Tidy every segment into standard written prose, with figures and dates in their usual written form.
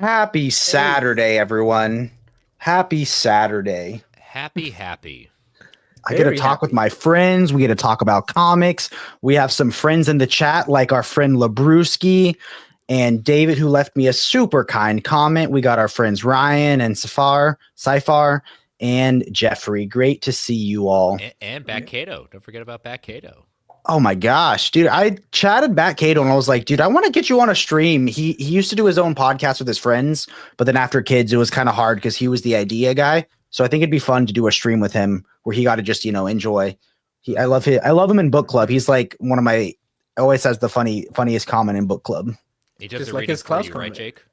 Happy Saturday, everyone. Happy Saturday. Happy. I get to Very talk with happy. my friends. We get to talk about comics. We have some friends in the chat, like our friend Labruski and David, who left me a super kind comment. We got our friends Ryan and Sifar, and Jeffrey. Great to see you all. And Bat Cato. Don't forget about Bat Cato. Oh my gosh, dude. I chatted back Cato and I was like, dude, I want to get you on a stream. He used to do his own podcast with his friends, but then after kids, it was kind of hard because he was the idea guy. So I think it'd be fun to do a stream with him where he got to just, enjoy. I love him in book club. He's like one of my always has the funniest comment in book club. He does Just the like reading his for Klaus you, right, comment. Jake?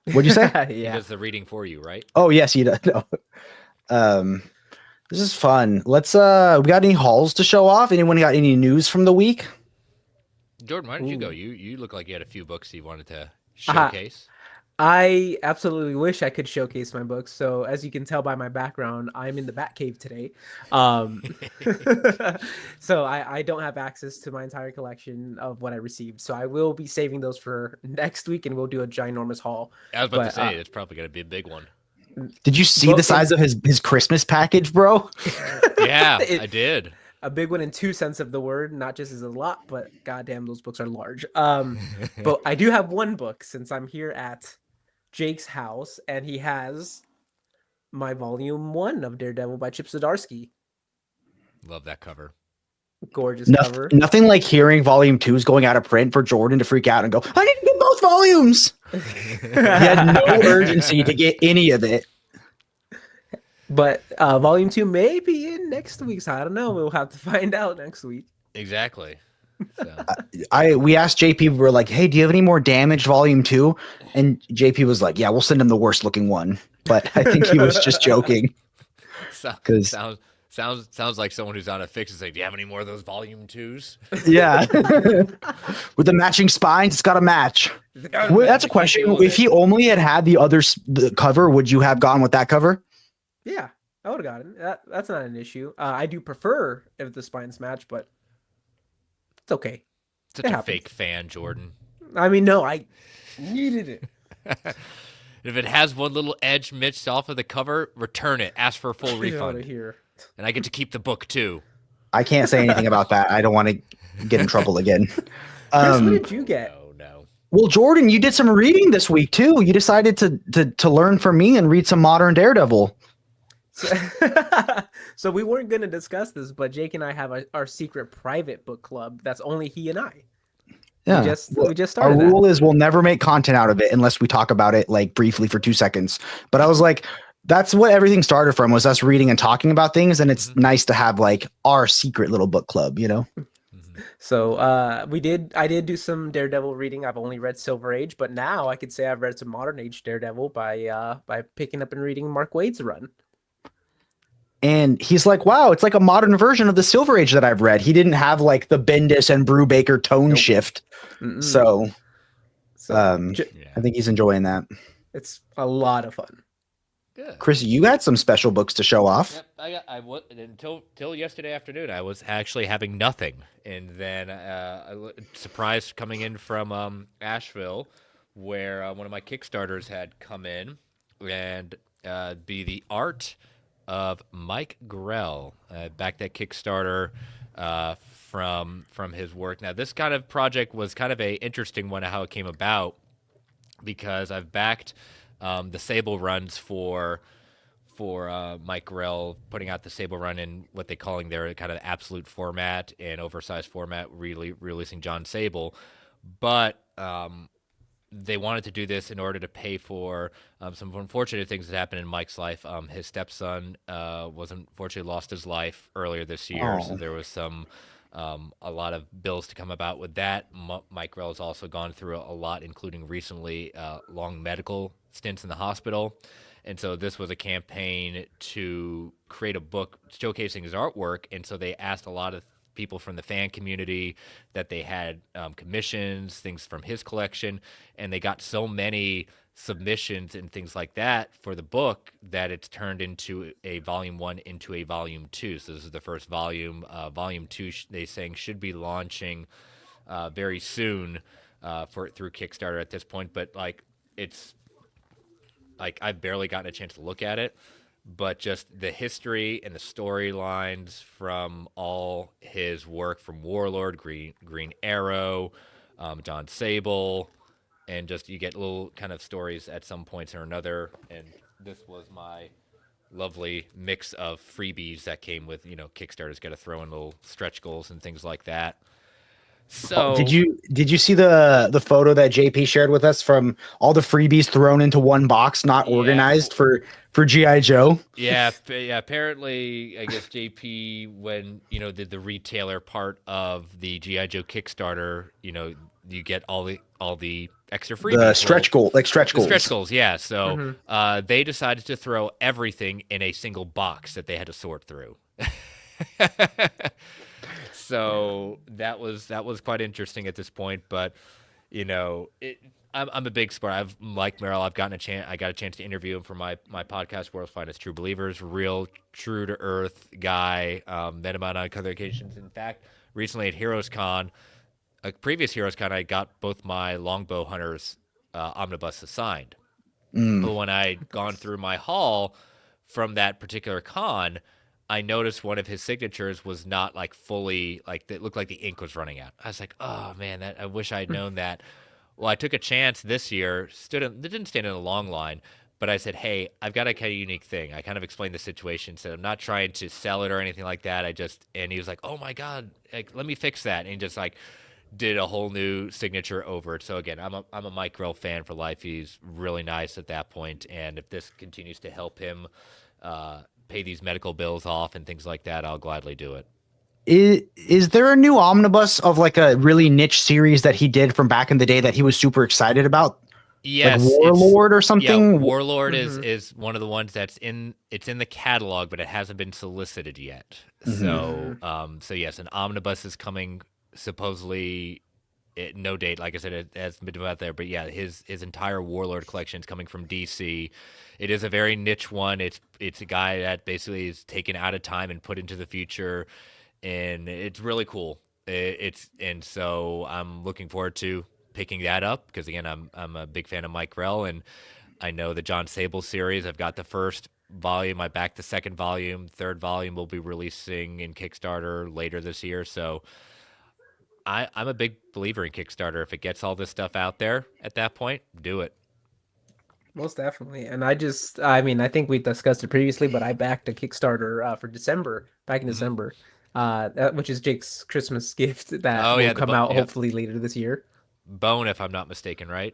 What'd you say? He Yeah. does the reading for you, right? Oh yes, he does. No. This is fun. Let's we got any hauls to show off? Anyone got any news from the week? Jordan, why don't you Ooh. go? You look like you had a few books you wanted to showcase. I absolutely wish I could showcase my books. So as you can tell by my background, I'm in the Batcave today. So I don't have access to my entire collection of what I received. So I will be saving those for next week, and we'll do a ginormous haul. I was about to But, say, it's probably going to be a big one. Did you see the size of his Christmas package, bro? Yeah, I did. A big one in two sense of the word, not just as a lot, but goddamn, those books are large. But I do have one book since I'm here at Jake's house, and he has my volume 1 of Daredevil by Chip Zdarsky. Love that cover. Gorgeous cover. Nothing like hearing volume 2 is going out of print for Jordan to freak out and go, I need to get both volumes. He had no urgency to get any of it. But volume 2 may be in next week, so I don't know. We'll have to find out next week. Exactly. So. We asked JP, we were like, hey, do you have any more Damaged volume 2? And JP was like, yeah, we'll send him the worst looking one. But I think he was just joking. Sounds like someone who's on a fix is like, do you have any more of those volume 2s? Yeah. With the matching spines, it's got to match. That's a question. If he only had the cover, would you have gone with that cover? Yeah, I would have gotten it. That's not an issue. I do prefer if the spines match, but it's okay. Such a fake fan, Jordan. I mean, no, I needed it. If it has one little edge missed off of the cover, return it. Ask for a full refund. Here. And I get to keep the book too. I can't say anything about that. I don't want to get in trouble again. Chris, what did you get? No. Well, Jordan, you did some reading this week too. You decided to learn from me and read some modern Daredevil. So we weren't going to discuss this, but Jake and I have our secret private book club. That's only he and I. Yeah, we just started. Our rule is we'll never make content out of it unless we talk about it like briefly for 2 seconds. But I was like, that's what everything started from, was us reading and talking about things, and it's nice to have like our secret little book club, So I did do some Daredevil reading. I've only read Silver Age, but now I could say I've read some Modern Age Daredevil by picking up and reading Mark Waid's run. And he's like, wow, it's like a modern version of the Silver Age that I've read. He didn't have like the Bendis and Brubaker tone shift. So I think he's enjoying that. It's a lot of fun. Good. Chris, you had some special books to show off. Yep, I was until yesterday afternoon. I was actually having nothing, and then surprised coming in from Asheville, where one of my Kickstarters had come in, and be the art of Mike Grell. Back that Kickstarter from his work. Now, this kind of project was kind of a interesting one, how it came about, because I've backed the Sable runs for Mike Grell, putting out the Sable run in what they're calling their kind of absolute format and oversized format, really releasing John Sable. But they wanted to do this in order to pay for some unfortunate things that happened in Mike's life. His stepson was unfortunately lost his life earlier this year, so there was a lot of bills to come about with that. Mike Grell has also gone through a lot, including recently long medical stints in the hospital. And so this was a campaign to create a book showcasing his artwork. And so they asked a lot of people from the fan community that they had commissions, things from his collection, and they got so many submissions and things like that for the book that it's turned into a volume 1 into a volume 2. So this is the first volume. Volume 2, they saying, should be launching very soon through Kickstarter at this point. But like, it's like I've barely gotten a chance to look at it, but just the history and the storylines from all his work from Warlord, Green Arrow, John Sable, and just you get little kind of stories at some points or another. And this was my lovely mix of freebies that came with, Kickstarter's got to throw in little stretch goals and things like that. So did you see the photo that JP shared with us from all the freebies thrown into one box, not organized for GI Joe? Yeah. Apparently, I guess JP, when did the retailer part of the GI Joe Kickstarter, you get all the extra freebies, the stretch goals. Stretch goals, yeah. So they decided to throw everything in a single box that they had to sort through. So that was quite interesting at this point, but I'm a big supporter. I've like Merrill. I got a chance to interview him for my podcast, World's Finest True Believers. Real true to earth guy. Met him on other occasions. In fact, recently at Heroes Con, a previous Heroes Con, I got both my Longbow Hunters omnibus signed. But when I'd gone through my haul from that particular con, I noticed one of his signatures was not like fully, like it looked like the ink was running out. I was like, oh man, I wish I'd known that. Well, I took a chance this year, didn't stand in a long line, but I said, hey, I've got a kind of unique thing. I kind of explained the situation, said I'm not trying to sell it or anything like that. And he was like, oh my God, like, let me fix that. And he just like did a whole new signature over it. So again, I'm a Mike Grell fan for life. He's really nice at that point. And if this continues to help him, pay these medical bills off and things like that, I'll gladly do it. Is there a new omnibus of like a really niche series that he did from back in the day that he was super excited about? Yes, like Warlord or something. Yeah, Warlord is one of the ones that's in the catalog, but it hasn't been solicited yet. So yes, an omnibus is coming supposedly. No date, like I said, it hasn't been out there, but yeah, his entire Warlord collection is coming from DC. It is a very niche one. It's a guy that basically is taken out of time and put into the future, and it's really cool. And so I'm looking forward to picking that up because again, I'm a big fan of Mike Grell, and I know the John Sable series. I've got the first volume. I backed the second volume. Third volume will be releasing in Kickstarter later this year. So I'm a big believer in Kickstarter. If it gets all this stuff out there at that point, do it. Most definitely. And I think we discussed it previously, but I backed a Kickstarter for December, back in December, which is Jake's Christmas gift that will come out hopefully later this year. Bone, if I'm not mistaken, right?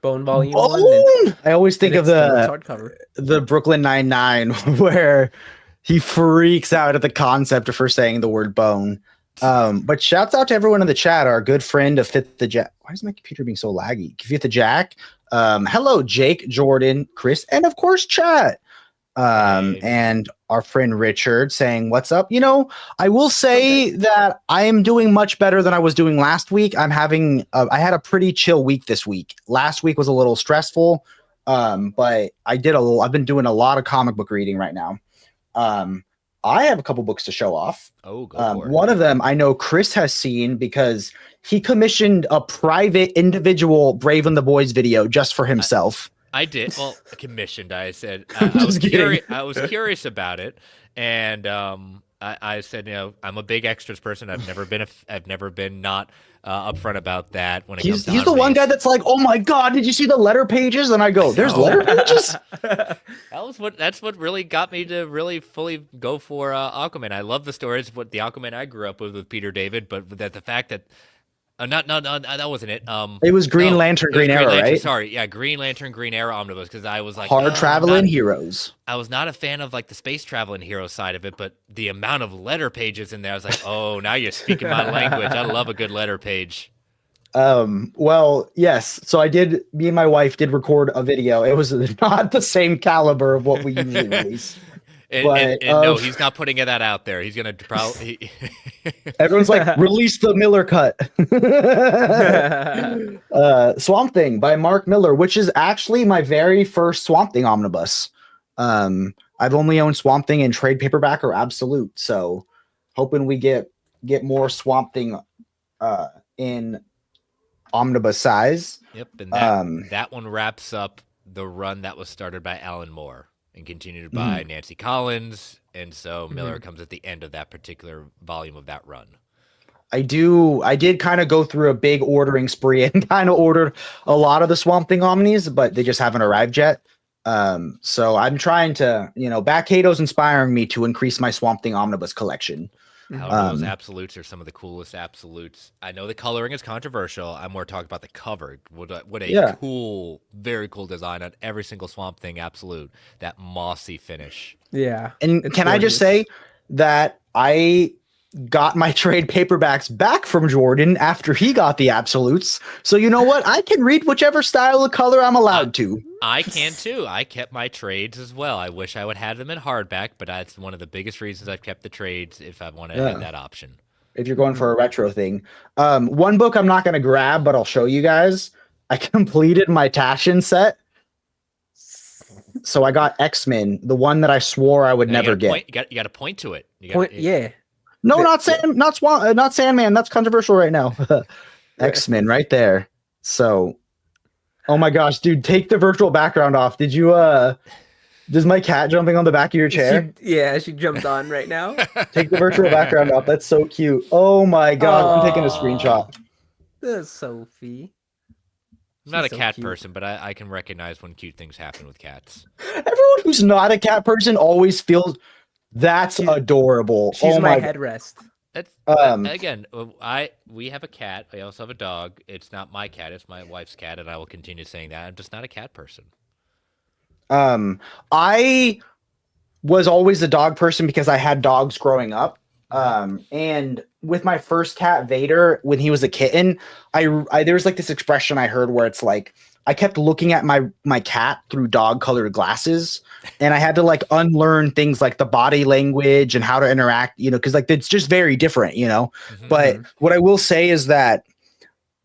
Bone Volume 1. I always think of the Brooklyn Nine-Nine where he freaks out at the concept of first saying the word bone. But shouts out to everyone in the chat. Our good friend of Fifth the Jack. Why is my computer being so laggy? Fifth the Jack. Hello, Jake, Jordan, Chris, and of course, chat. And our friend Richard saying, what's up? I will say that I am doing much better than I was doing last week. I had a pretty chill week this week. Last week was a little stressful. But I've been doing a lot of comic book reading right now. I have a couple books to show off. Oh, go for it. One of them I know Chris has seen because he commissioned a private individual Brave and the Boys video just for himself. I did. Well, commissioned. I said I was curious about it, and I said, I'm a big extras person. I've never been not upfront about that. When he's the one guy that's like, oh my God, did you see the letter pages? And I go, there's letter pages. That's what really got me to really fully go for Aquaman. I love the stories of what the Aquaman I grew up with Peter David, but that the fact that. No, that wasn't it. It was Green Lantern, Green Arrow, right? Sorry, yeah, Green Lantern, Green Arrow omnibus, because I was like hard traveling heroes. I was not a fan of like the space traveling hero side of it, but the amount of letter pages in there, I was like, oh, now you're speaking my language. I love a good letter page. Well, yes. So me and my wife did record a video. It was not the same caliber of what we usually release. And no, he's not putting that out there. He's gonna probably. Everyone's like, release the Miller cut. Swamp Thing by Mark Miller, which is actually my very first Swamp Thing omnibus. I've only owned Swamp Thing in trade paperback or absolute, so hoping we get more Swamp Thing in omnibus size. Yep, and that one wraps up the run that was started by Alan Moore and continued by Nancy Collins, and so Miller comes at the end of that particular volume of that run. I did kind of go through a big ordering spree and kind of ordered a lot of the Swamp Thing omnis, but they just haven't arrived yet. So I'm trying to, Back Cato's inspiring me to increase my Swamp Thing omnibus collection. Those absolutes are some of the coolest absolutes. I know the coloring is controversial. I'm more talking about the cover. What a cool, very cool design on every single Swamp Thing absolute. That mossy finish. Yeah. And can I just say that I got my trade paperbacks back from Jordan after he got the absolutes. So you know what? I can read whichever style of color I'm allowed to. I can too. I kept my trades as well. I wish I would have them in hardback, but that's one of the biggest reasons I've kept the trades if I want to have that option. If you're going for a retro thing. One book I'm not going to grab, but I'll show you guys. I completed my Taschen set. So I got X-Men, the one that I swore I would never get. You got to point to it. Yeah. No, not Sandman. That's controversial right now. X-Men right there. So, oh my gosh, dude, take the virtual background off. Did you, does my cat jumping on the back of your chair? She jumped on right now. Take the virtual background off. That's so cute. Oh my God. I'm taking a screenshot. That's Sophie. I'm not a cat person, but I can recognize when cute things happen with cats. Everyone who's not a cat person always feels that's adorable. She's my headrest. That's again, we have a cat. I also have a dog. It's not my cat. It's my wife's cat, and I will continue saying that. I'm just not a cat person. I was always a dog person because I had dogs growing up. And with my first cat, Vader, when he was a kitten, I there was like this expression I heard where it's like I kept looking at my cat through dog colored glasses, and I had to like unlearn things like the body language and how to interact, because like it's just very different, But what I will say is that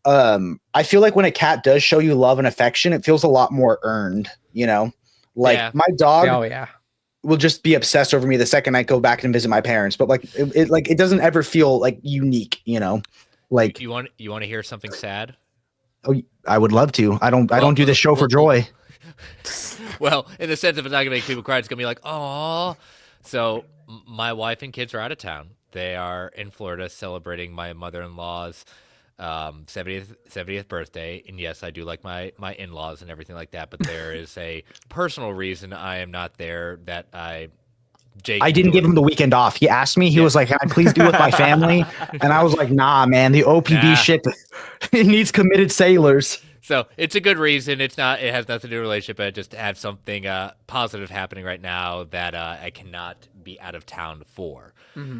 I feel like when a cat does show you love and affection, it feels a lot more earned, my dog will just be obsessed over me the second I go back and visit my parents, but like it doesn't ever feel like unique, like you want to hear something sad? Oh, I would love to. I don't do this show for joy. Well, in the sense of it's not gonna make people cry, it's gonna be like, oh. So my wife and kids are out of town. They are in Florida celebrating my mother-in-law's 70th birthday. And yes, I do like my in-laws and everything like that, but there is a personal reason I am not there that I didn't give him the weekend off. He asked me, he was like, can I please be with my family? And I was like, nah, man, the OPD ship, it needs committed sailors. So it's a good reason. It has nothing to do with a relationship, but just have something positive happening right now that I cannot be out of town for.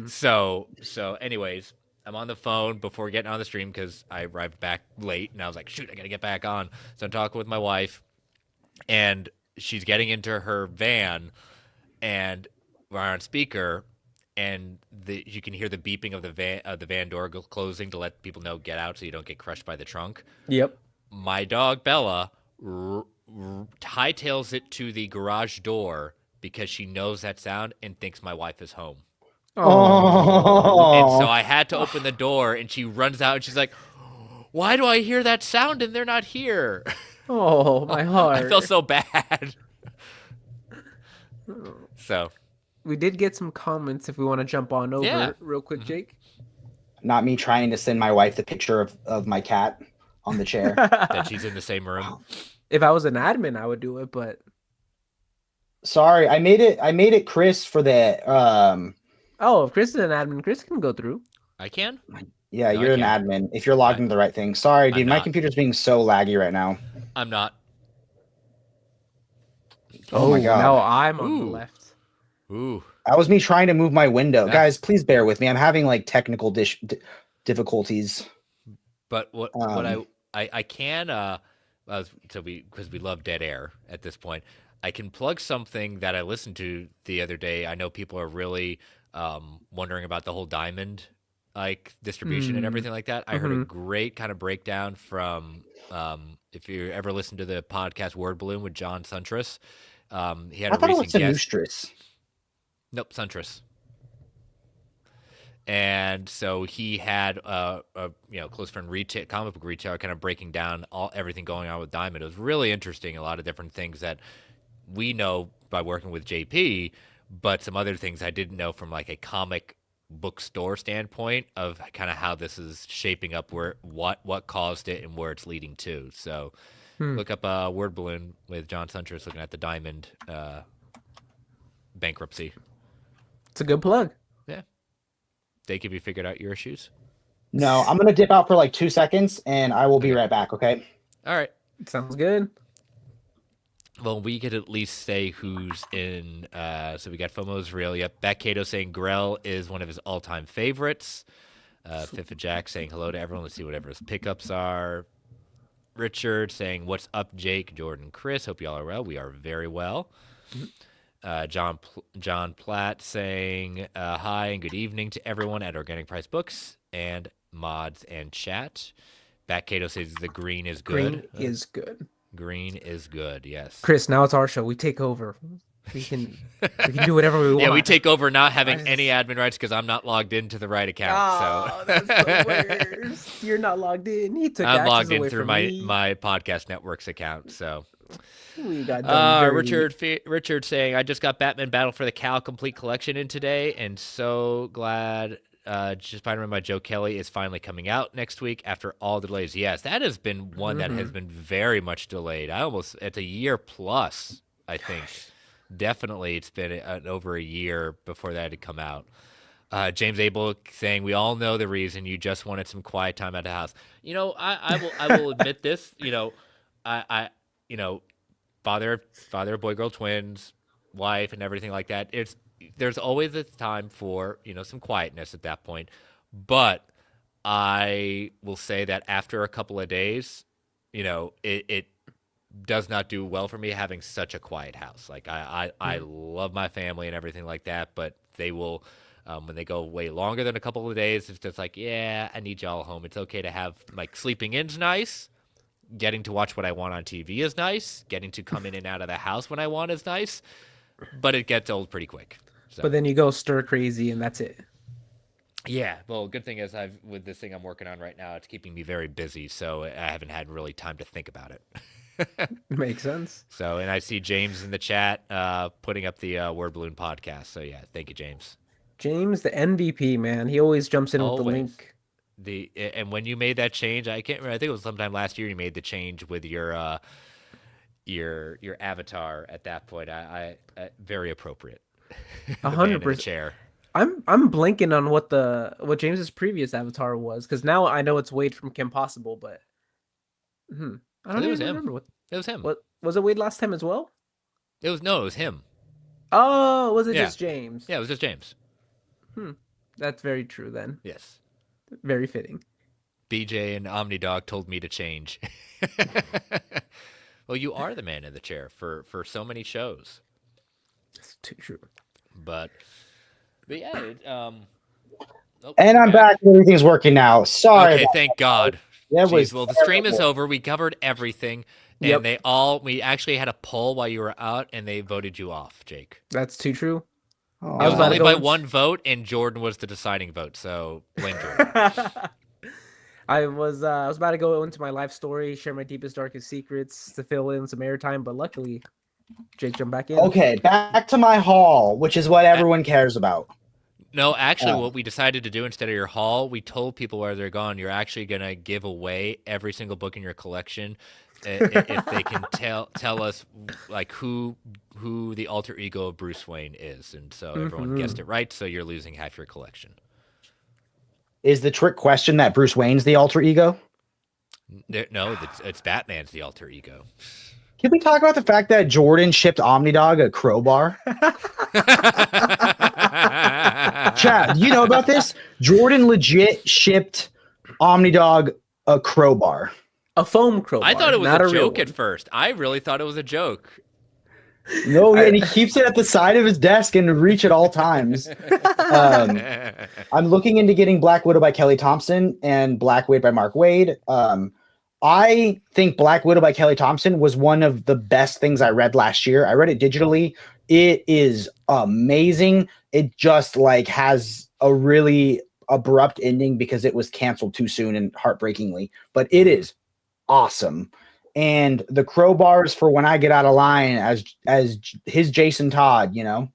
So anyways, I'm on the phone before getting on the stream because I arrived back late and I was like, shoot, I got to get back on. So I'm talking with my wife and she's getting into her van and we're on speaker, and you can hear the beeping of the van door closing to let people know get out so you don't get crushed by the trunk. Yep. My dog Bella hightails it to the garage door because she knows that sound and thinks my wife is home. Oh. And so I had to open the door, and she runs out and she's like, "Why do I hear that sound and they're not here?" Oh, my heart. I felt so bad. So. We did get some comments if we want to jump on over real quick, Jake. Not me trying to send my wife the picture of my cat on the chair. That she's in the same room. If I was an admin, I would do it, but sorry, I made it Chris for the if Chris is an admin, Chris can go through. I can? Yeah, no, you're an admin. If you're logged into the right thing. Sorry, dude, my computer's being so laggy right now. I'm not. Oh my god. No, I'm on the left. Ooh. That was me trying to move my window. Guys, please bear with me. I'm having like technical difficulties. But what I can because we love dead air at this point, I can plug something that I listened to the other day. I know people are really wondering about the whole diamond distribution and everything like that. I heard a great kind of breakdown from if you ever listen to the podcast Word Balloon with John Suntress. He had a recent guest. Nustress. Nope, Suntress. And so he had a close friend comic book retailer kind of breaking down everything going on with Diamond. It was really interesting, a lot of different things that we know by working with JP, but some other things I didn't know from like a comic bookstore standpoint of kind of how this is shaping up, what caused it and where it's leading to. So look up Word Balloon with John Suntress looking at the Diamond bankruptcy. It's a good plug. Yeah. Dake, have you figured out your issues? No, I'm gonna dip out for like 2 seconds, and I will be right back. Okay. All right. Sounds good. Well, we could at least say who's in. So we got FOMO's real. Yep. Bat Cato saying Grell is one of his all-time favorites. FIFA Jack saying hello to everyone. Let's see whatever his pickups are. Richard saying, "What's up, Jake, Jordan, Chris? Hope you all are well. We are very well." John Platt saying, "Hi and good evening to everyone at Organic Price Books and mods and chat." Bat Cato says the green is good. Green is good. Green is good. Yes. Chris, now it's our show. We take over. We can do whatever we want. Yeah, we take over not having any admin rights because I'm not logged into the right account. Oh, so that's the worst. You're not logged in. He took I'm access logged in away through from my me. podcast network's account. So We got done Richard saying, "I just got Batman Battle for the Cowl complete collection in today, and so glad. Spider-Man by Joe Kelly is finally coming out next week after all delays." Yes, that has been one that has been very much delayed. It's a year plus, I think. Definitely, it's been over a year before that had come out. James Abel saying, "We all know the reason. You just wanted some quiet time at the house." I will admit this. Father, boy, girl, twins, wife, and everything like that. There's always a time for some quietness at that point. But I will say that after a couple of days, it does not do well for me having such a quiet house. Like I love my family and everything like that, but they will when they go way longer than a couple of days, it's just like, yeah, I need y'all home. It's okay to have like sleeping in's nice. Getting to watch what I want on TV is nice. Getting to come in and out of the house when I want is nice, but it gets old pretty quick. So. But then you go stir crazy and that's it. Yeah. Well, good thing is with this thing I'm working on right now, it's keeping me very busy. So I haven't had really time to think about it. Makes sense. So, and I see James in the chat putting up the Word Balloon podcast. So yeah, thank you, James. James, the MVP, man. He always jumps in with the link. And when you made that change, I can't remember. I think it was sometime last year you made the change with your avatar. At that point, I very appropriate. 100%. Chair. I'm blanking on what James's previous avatar was because now I know it's Wade from Kim Possible, but I don't even remember what it was him. What was it? Wade last time as well? It was him. Oh, was it just James? Yeah, it was just James. That's very true then. Yes. Very fitting. BJ and OmniDog told me to change. Well, you are the man in the chair for so many shows. That's too true. But yeah. And I'm back. Everything's working now. Sorry. Okay, thank God. Well, the stream is over. We covered everything. And we actually had a poll while you were out, and they voted you off, Jake. That's too true. Oh. It was only by one vote, and Jordan was the deciding vote. So blame Jordan. I was about to go into my life story, share my deepest, darkest secrets to fill in some airtime, but luckily, Jake jumped back in. Okay, back to my haul, which is what everyone cares about. No, actually, what we decided to do instead of your haul, we told people where they're gone. You're actually gonna give away every single book in your collection if they can tell us like who the alter ego of Bruce Wayne is, and so everyone guessed it right. So you're losing half your collection. Is the trick question that Bruce Wayne's the alter ego? No, it's Batman's the alter ego. Can we talk about the fact that Jordan shipped OmniDog a crowbar? Chad, do you know about this? Jordan legit shipped OmniDog a crowbar. A foam crowbar. I thought it was a joke at first. I really thought it was a joke. No, and he keeps it at the side of his desk and reach at all times. I'm looking into getting Black Widow by Kelly Thompson and Black Wade by Mark Wade. I think Black Widow by Kelly Thompson was one of the best things I read last year. I read it digitally. It is amazing. It just like has a really abrupt ending because it was canceled too soon and heartbreakingly, but it is awesome. And the crowbars for when I get out of line as his Jason Todd, you know.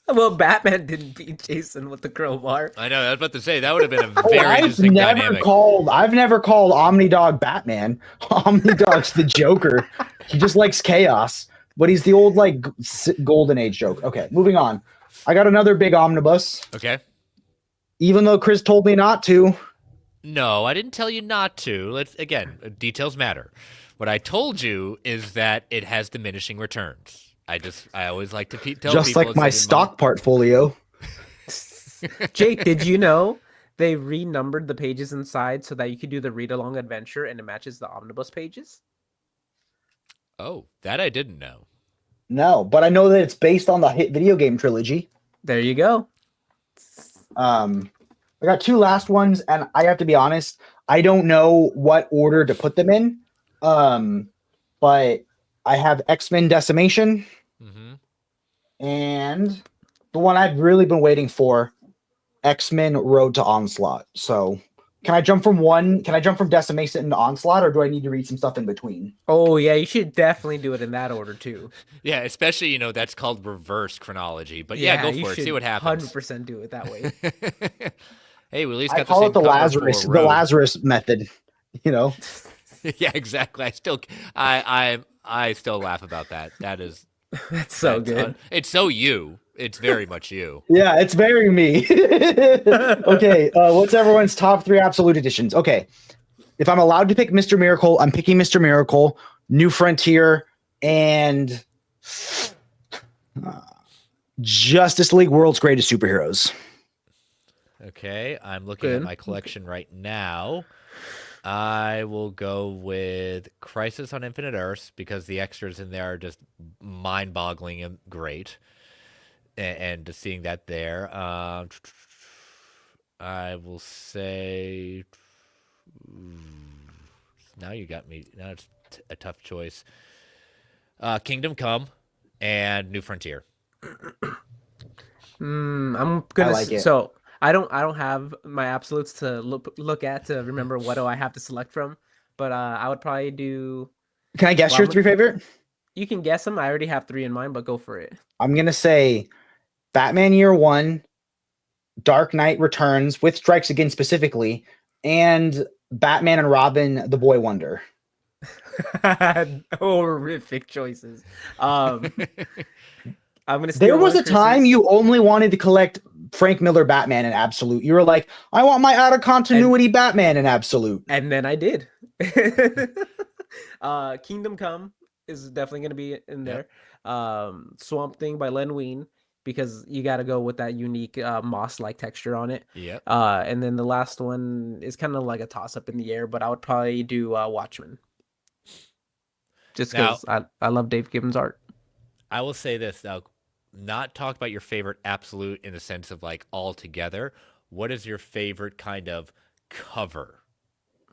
Well, Batman didn't beat Jason with the crowbar. I know. I was about to say that would have been a very interesting dynamic. I've never called Omnidog Batman. Omnidog's the Joker. He just likes chaos, but he's the old like golden age joke. Okay, moving on. I got another big omnibus. Okay. Even though Chris told me not to. No, I didn't tell you not to. Details matter. What I told you is that it has diminishing returns. I always like to tell people. Just like my stock portfolio. Jake, did you know they renumbered the pages inside so that you could do the read-along adventure and it matches the omnibus pages? Oh, that I didn't know. No, but I know that it's based on the hit video game trilogy. There you go. I got two last ones, and I have to be honest, I don't know what order to put them in. But I have X-Men Decimation, and the one I've really been waiting for, X-Men Road to Onslaught. So can I jump from Decimation into Onslaught, or do I need to read some stuff in between? Oh, yeah, you should definitely do it in that order, too. Yeah, especially, that's called reverse chronology. But yeah, go for it. See what happens. 100% do it that way. Hey, we at least I got call the it the Lazarus method, Yeah, exactly. I still laugh about that. That's so good. It's so you. It's very much you. Yeah, it's very me. Okay, what's everyone's top 3 absolute editions? Okay, if I'm allowed to pick Mr. Miracle, I'm picking Mr. Miracle, New Frontier, and Justice League World's Greatest Superheroes. Okay, I'm looking at my collection right now. I will go with Crisis on Infinite Earths because the extras in there are just mind-boggling and great. And just seeing that there. I will say... Now you got me. Now it's a tough choice. Kingdom Come and New Frontier. I'm gonna like it. So I don't have my absolutes to look at to remember what do I have to select from, but I would probably do. Can I guess your 3 favorite? You can guess them. I already have 3 in mind, but go for it. I'm gonna say Batman Year One, Dark Knight Returns with Strikes Again specifically, and Batman and Robin: The Boy Wonder. Horrific choices. I'm gonna. There was a time you only wanted to collect Frank Miller Batman in absolute. You were like, I want my out of continuity Batman in absolute. And then I did. Kingdom Come is definitely going to be in there. Swamp Thing by Len Wein, because you got to go with that unique moss-like texture on it. Yep. And then the last one is kind of like a toss-up in the air, but I would probably do Watchmen. Just because I love Dave Gibbons' art. I will say this, though. Not talk about your favorite absolute in the sense of like all together. What is your favorite kind of cover?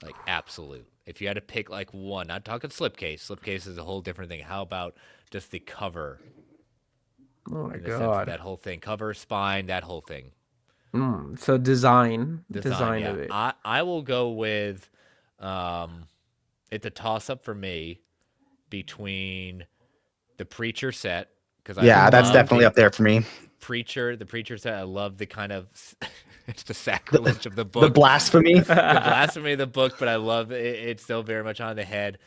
Like absolute. If you had to pick like one, not talking slipcase. Slipcase is a whole different thing. How about just the cover? Oh my god. That whole thing. Cover, spine, that whole thing. So design yeah. of it. I will go with it's a toss up for me between the Preacher set. That's definitely up there for me. The Preacher set. I love the kind of it's the sacrilege of the book, the blasphemy, of the book. But I love it. It's still very much on the head.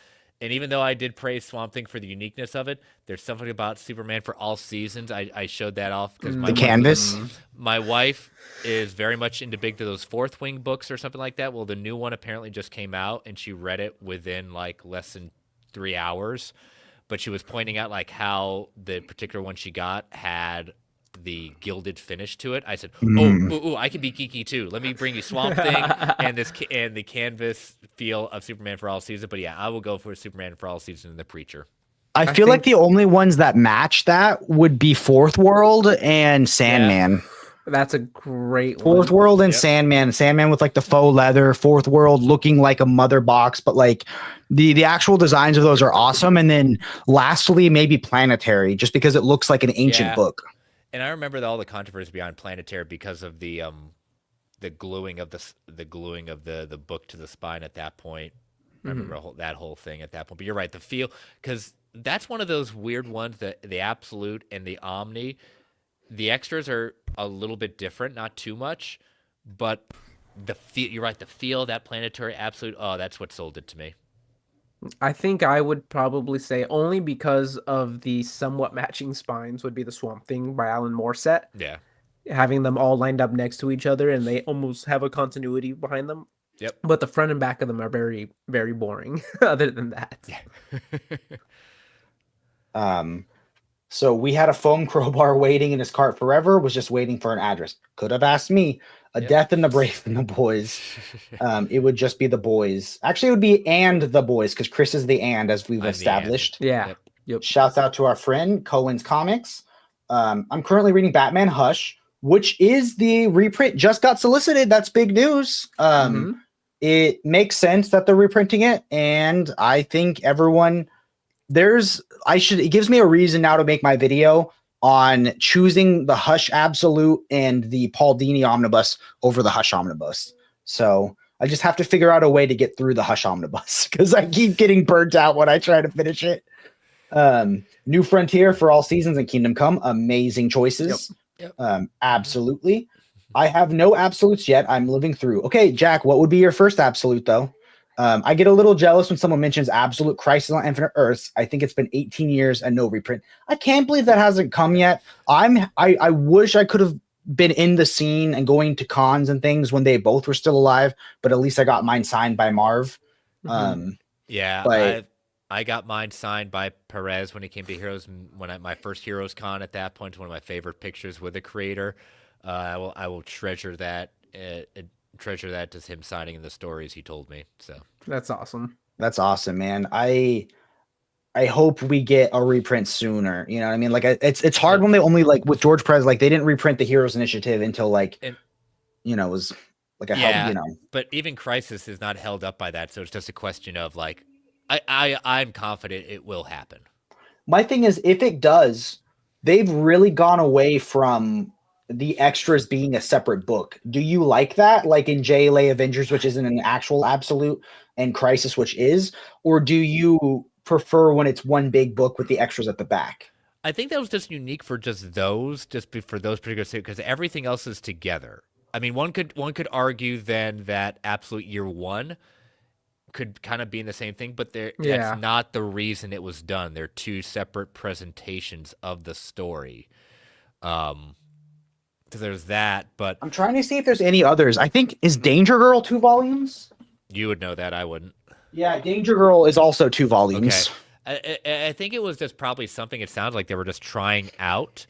And even though I did praise Swamp Thing for the uniqueness of it, there's something about Superman for all seasons. I showed that off because the canvas. My wife is very much into those Fourth Wing books or something like that. Well, the new one apparently just came out, and she read it within like less than 3 hours. But she was pointing out like how the particular one she got had the gilded finish to it. I said, I can be geeky too. Let me bring you Swamp Thing and the canvas feel of Superman for all seasons. But yeah, I will go for Superman for all seasons and the Preacher. I feel like the only ones that match that would be Fourth World and Sandman. Yeah. That's a great Fourth World and Sandman. Sandman with like the faux leather. Fourth World looking like a mother box, but like the actual designs of those are awesome. And then lastly, maybe Planetary, just because it looks like an ancient book. And I remember all the controversy behind Planetary because of the the gluing of the book to the spine at that point. I remember that whole thing at that point. But you're right, the feel, because that's one of those weird ones that the Absolute and the Omni, the extras are a little bit different, not too much, but the feel, you're right, the feel, that planetary Absolute, oh, that's what sold it to me. I think I would probably say only because of the somewhat matching spines would be the Swamp Thing by Alan Moore set. Yeah. Having them all lined up next to each other and they almost have a continuity behind them. Yep. But the front and back of them are very, very boring other than that. So we had a foam crowbar waiting in his cart forever, was just waiting for an address. Could have asked me. A death in the Brave and the Boys. It would just be the boys. Actually, it would be and the boys, because Chris is the and, as we've established. Yeah. Yep. Shouts out to our friend Cohen's Comics. I'm currently reading Batman Hush, which is the reprint, just got solicited. That's big news. It makes sense that they're reprinting it, and I think everyone it gives me a reason now to make my video on choosing the Hush Absolute and the Paul Dini Omnibus over the Hush Omnibus. So I just have to figure out a way to get through the Hush Omnibus because I keep getting burnt out when I try to finish it. New Frontier for all seasons and Kingdom Come, amazing choices. Yep. Absolutely. I have no absolutes yet. I'm living through. Okay, Jack, what would be your first absolute though? I get a little jealous when someone mentions Absolute Crisis on Infinite Earths. I think it's been 18 years and no reprint. I can't believe that hasn't come yet. I wish I could have been in the scene and going to cons and things when they both were still alive, but at least I got mine signed by Marv. Yeah, I got mine signed by Perez when he came to Heroes. My first Heroes Con at that point, one of my favorite pictures with the creator. I will treasure that. Treasure that as him signing in the stories he told me. So that's awesome. That's awesome, man. I hope we get a reprint sooner. You know what I mean? Like it's hard when they only like with George Perez, like they didn't reprint the Heroes Initiative until it was like But even Crisis is not held up by that, so it's just a question of like I'm confident it will happen. My thing is, if it does, they've really gone away from the extras being a separate book. Do you like that? Like in JLA Avengers, which isn't an actual absolute, and Crisis, which is? Or do you prefer when it's one big book with the extras at the back? I think that was just unique for just those particular series, because everything else is together. I mean, one could argue then that Absolute Year One could kind of be in the same thing, but that's not the reason it was done. They're two separate presentations of the story. So there's that, but I'm trying to see if there's any others. I think is Danger Girl 2 volumes? You would know that, I wouldn't. Yeah, Danger Girl is also 2 volumes. Okay. I think it was just probably something, it sounds like they were just trying out,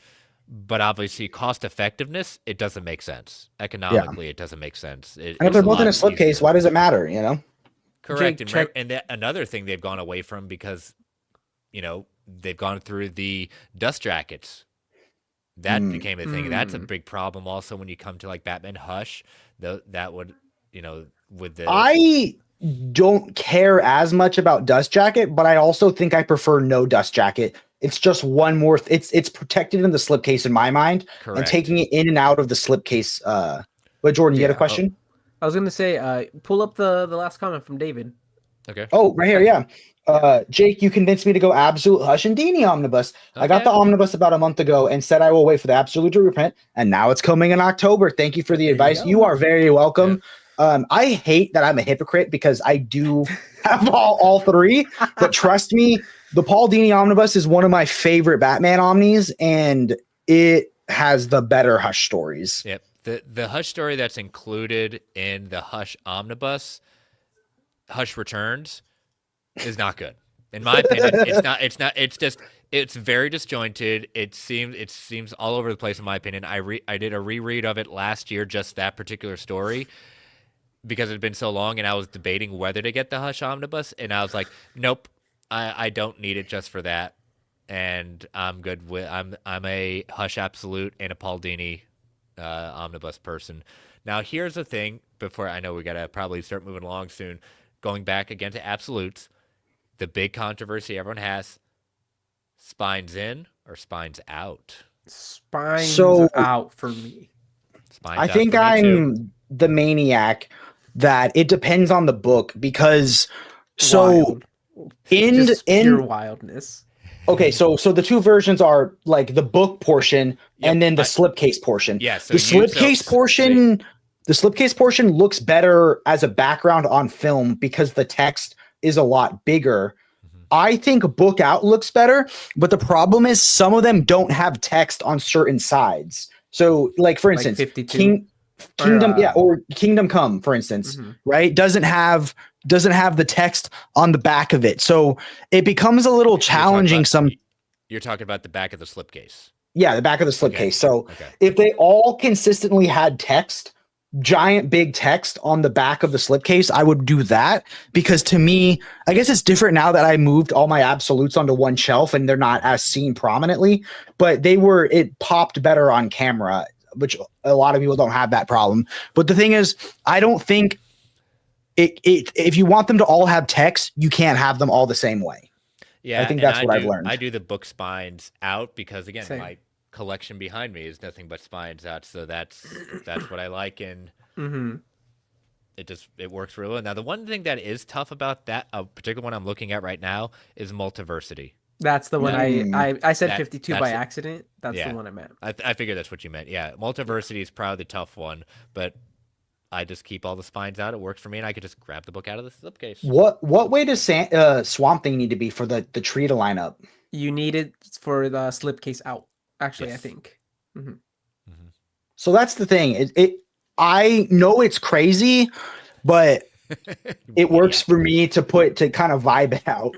but obviously cost effectiveness, it doesn't make sense. Economically, it doesn't make sense. And if they're both in a slipcase, why does it matter, you know? Correct. Another thing they've gone away from, because, they've gone through the dust jackets. That became a thing. That's a big problem also when you come to like Batman Hush. That would, with the... I don't care as much about dust jacket, but I also think I prefer no dust jacket. It's just one more. It's protected in the slipcase in my mind. Correct. And taking it in and out of the slipcase. But Jordan, you had a question? I was going to say, pull up the last comment from David. Okay. Oh, right here. Yeah. Jake, you convinced me to go Absolute Hush and Dini Omnibus. Okay. I got the Omnibus about a month ago and said I will wait for the Absolute to reprint, and now it's coming in October. Thank you for the advice. You are very welcome. Yeah. I hate that I'm a hypocrite because I do have all three, but trust me, the Paul Dini Omnibus is one of my favorite Batman Omnis, and it has the better Hush stories. Yep. The Hush story that's included in the Hush Omnibus, Hush Returns, is not good. In my opinion, it's very disjointed. It seems all over the place in my opinion. I did a reread of it last year, just that particular story, because it had been so long, and I was debating whether to get the Hush Omnibus, and I was like, nope, I don't need it just for that. And I'm good with I'm a Hush Absolute and a Paul Dini Omnibus person. Now here's the thing, before I know we gotta probably start moving along soon, going back again to Absolutes. The big controversy everyone has: spines in or spines out? Spines out for me. I think I'm the maniac that it depends on the book because Wild. Just pure in wildness. okay, so the two versions are like the book portion Yep, and then the slipcase portion. Yeah, so The slipcase portion looks better as a background on film because the text is a lot bigger. I think book out looks better, but the problem is some of them don't have text on certain sides. So, like for instance, 52 Kingdom, or Kingdom Come, for instance, right? Doesn't have the text on the back of it. So it becomes a little challenging. You're talking about the back of the slipcase. Yeah, the back of the slipcase. Okay. So if they all consistently had text, giant big text on the back of the slipcase, I would do that because to me, I guess it's different now that I moved all my absolutes onto one shelf and they're not as seen prominently, but it popped better on camera, which a lot of people don't have that problem. But the thing is, I don't think if you want them to all have text, you can't have them all the same way. Yeah, I think that's what I've learned. I do the book spines out because again, my collection behind me is nothing but spines out, so that's what I like, and it works really well. Now, the one thing that is tough about that, a particular one I'm looking at right now, is Multiversity. That's the one I said 52 by accident. That's the one I meant. I figured that's what you meant. Yeah, Multiversity is probably the tough one, but I just keep all the spines out. It works for me, and I could just grab the book out of the slipcase. What way does Swamp Thing need to be for the tree to line up? You need it for the slipcase out. Actually, Yes. I think. So that's the thing. I know it's crazy, but it works for me to kind of vibe out.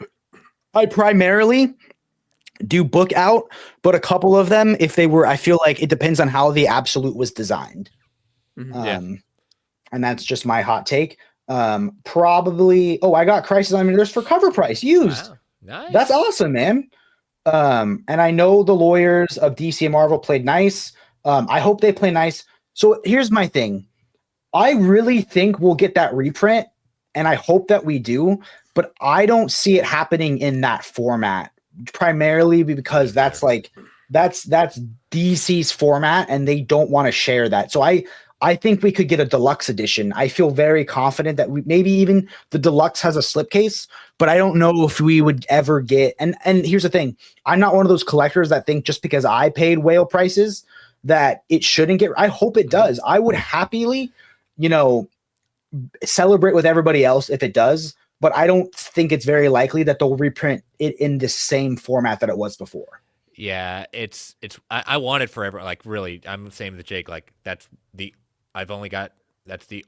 I primarily do book out, but a couple of them, I feel like it depends on how the absolute was designed. And that's just my hot take. Probably, I got Crisis on Universe for cover price used. Wow. Nice. That's awesome, man. And I know the lawyers of DC and Marvel played nice. I hope they play nice. So here's my thing. I really think we'll get that reprint, and I hope that we do, but I don't see it happening in that format, primarily because that's DC's format, and they don't want to share that. So I think we could get a deluxe edition. I feel very confident that maybe even the deluxe has a slipcase, but I don't know if we would ever get. And here's the thing: I'm not one of those collectors that think just because I paid whale prices that it shouldn't get. I hope it does. I would happily, celebrate with everybody else if it does, but I don't think it's very likely that they'll reprint it in the same format that it was before. Yeah, I want it forever. Like, really, I'm the same with Jake. Like, that's the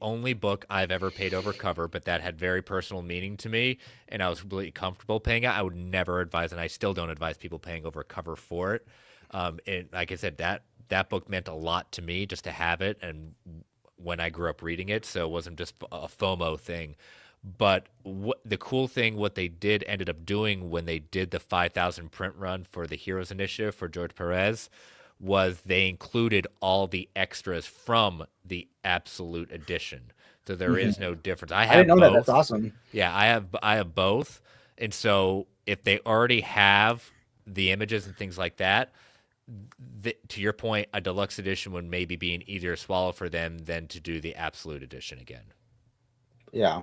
only book I've ever paid over cover, but that had very personal meaning to me, and I was completely comfortable paying it. I would never advise, and I still don't advise people paying over cover for it. And like I said, that book meant a lot to me just to have it, and when I grew up reading it, so it wasn't just a FOMO thing. But the cool thing, what they ended up doing when they did the 5,000 print run for the Heroes Initiative for George Perez, was they included all the extras from the Absolute Edition. So there is no difference. I didn't know both. that. That's awesome. Yeah, I have both. And so if they already have the images and things like that, to your point, a deluxe edition would maybe be an easier swallow for them than to do the Absolute Edition again. Yeah.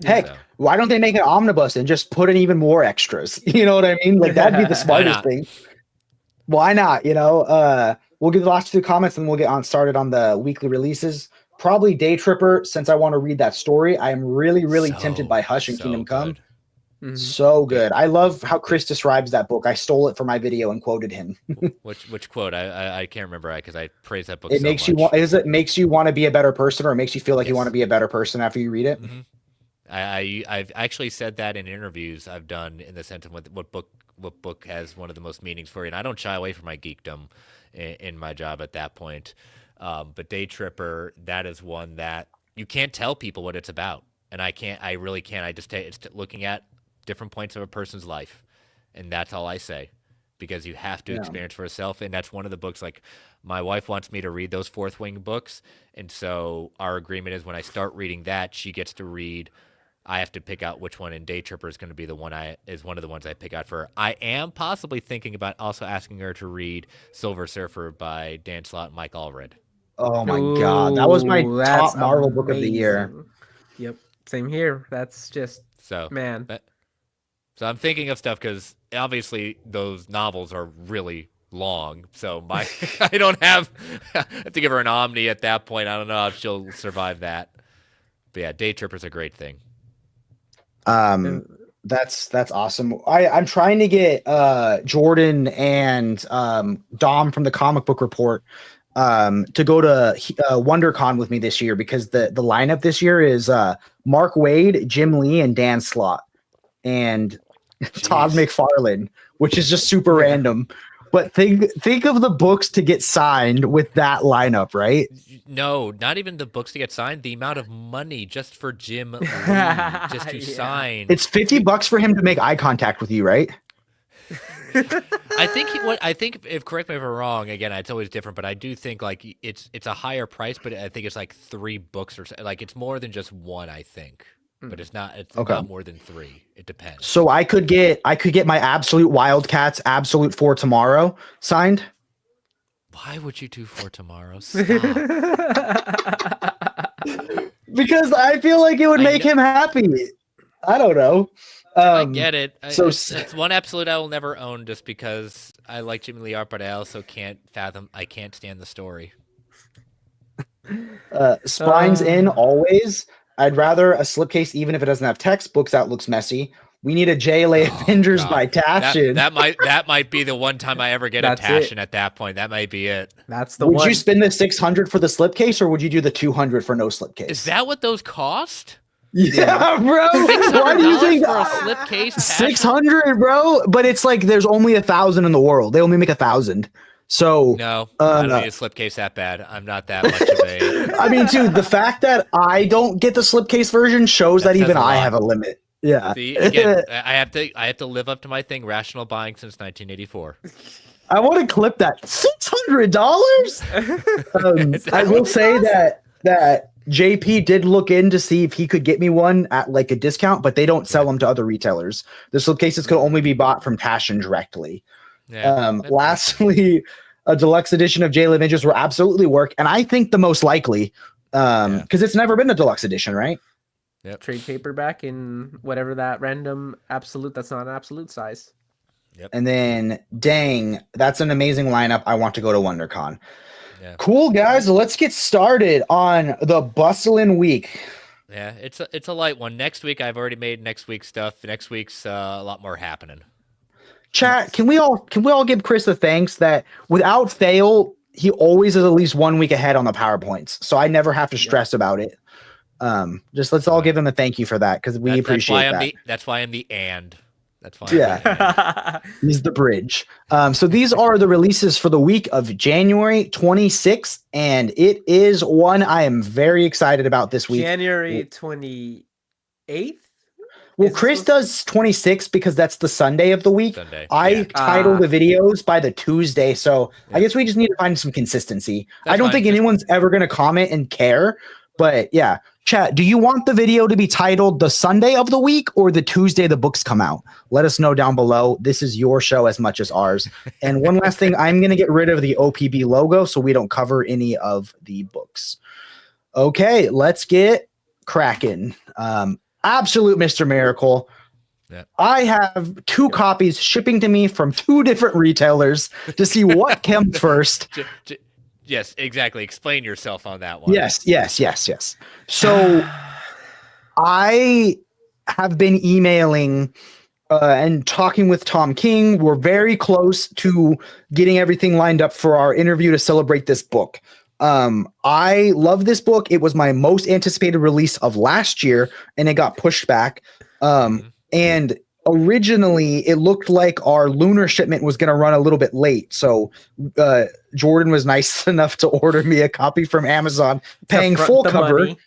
Heck, why don't they make an omnibus and just put in even more extras? You know what I mean? Like, that'd be the smartest thing. Why not? We'll get the last few comments and we'll get started on the weekly releases. Probably Day Tripper, since I want to read that story. I am really, really tempted by Hush and Kingdom Come. So good. I love how Chris describes that book. I stole it for my video and quoted him. Which quote? I can't remember because I praise that book. It makes you want to be a better person, or it makes you feel like you want to be a better person after you read it. I've actually said that in interviews I've done, in the sense of what book has one of the most meanings for you, and I don't shy away from my geekdom in my job at that point. But Day Tripper, that is one that you can't tell people what it's about, and I really can't. I just it's looking at different points of a person's life, and that's all I say, because you have to experience for yourself. And that's one of the books, like, my wife wants me to read those Fourth Wing books, and so our agreement is when I start reading that, she gets to read. I have to pick out which one, and Day Tripper is going to be one of the ones I pick out for her. I am possibly thinking about also asking her to read Silver Surfer by Dan Slott and Mike Allred. Oh my god, that was my Ooh, top that's Marvel book of the year. amazing. Yep, same here. That's just So, man. but- so I'm thinking of stuff because obviously those novels are really long. So my I don't have I have to give her an Omni at that point. I don't know if she'll survive that. But yeah, Day Tripper's a great thing. That's awesome. I'm trying to get Jordan and Dom from the Comic Book Report to go to WonderCon with me this year, because the lineup this year is Mark Waid, Jim Lee, and Dan Slott, and Todd McFarlane, which is just super random. But think of the books to get signed with that lineup, right? No, not even the books to get signed. The amount of money just for Jim Lee, just to sign. It's $50 for him to make eye contact with you, right? I think if correct me if I'm wrong. Again, it's always different, but I do think like it's a higher price, but I think it's like 3 books or like it's more than just one. I think, but it's not more than 3. It depends. So I could get my Absolute Wildcats Absolute for Tomorrow signed. Why would you do for tomorrow? Because I feel like it would make him happy. I don't know. I get it. So it's one Absolute I will never own just because I like Jimmy Lee art, but I also can't stand the story. Spines in always. I'd rather a slipcase, even if it doesn't have text. Books out looks messy. We need a JLA Avengers by Taschen. That might be the one time I ever get a Taschen at that point. That might be it. That's the would one. you spend the $600 for the slipcase, or would you do the $200 for no slipcase? Is that what those cost? Yeah, bro. Why do you think for a slipcase? $600, bro? But it's like there's only 1,000 in the world. They only make 1,000. So no, I don't need a slipcase that bad. I'm not that much of a. I mean, dude, the fact that I don't get the slipcase version shows that even I have a limit. Yeah. See, again, I have to live up to my thing. Rational buying since 1984. I want to clip that $600. I will say that JP did look in to see if he could get me one at like a discount, but they don't sell them to other retailers. The slipcases could only be bought from Taschen directly. Yeah, lastly, a deluxe edition of JLA Avengers will absolutely work, and I think the most likely, because it's never been a deluxe edition, right? Yep. Trade paperback in whatever that random absolute that's not an absolute size. Yep. And then, dang, that's an amazing lineup. I want to go to WonderCon. Yeah. Cool, guys. Let's get started on the bustling week. Yeah, it's a light one. Next week, I've already made next week's stuff. Next week's a lot more happening. Chat, can we all give Chris a thanks that without fail, he always is at least 1 week ahead on the PowerPoints, so I never have to stress about it. Just let's all give him a thank you for that, because we appreciate that. That's why I'm the and. That's fine. Yeah. He's the bridge. So these are the releases for the week of January 26th, and it is one I am very excited about this week. January 28th? Well, Chris does 26 because that's the Sunday of the week. I title the videos by the Tuesday, so I guess we just need to find some consistency. I don't think anyone's ever going to comment and care, but yeah. Chat, do you want the video to be titled the Sunday of the week or the Tuesday the books come out? Let us know down below. This is your show as much as ours. And one last thing, I'm going to get rid of the OPB logo so we don't cover any of the books. Okay, let's get cracking. Absolute Mr. Miracle. Yeah. I have 2 copies shipping to me from 2 different retailers to see what came first. Yes, exactly. Explain yourself on that one. Yes. So I have been emailing and talking with Tom King. We're very close to getting everything lined up for our interview to celebrate this book. I love this book. It was my most anticipated release of last year, and it got pushed back. And originally it looked like our lunar shipment was going to run a little bit late. So Jordan was nice enough to order me a copy from Amazon, paying full cover. Money.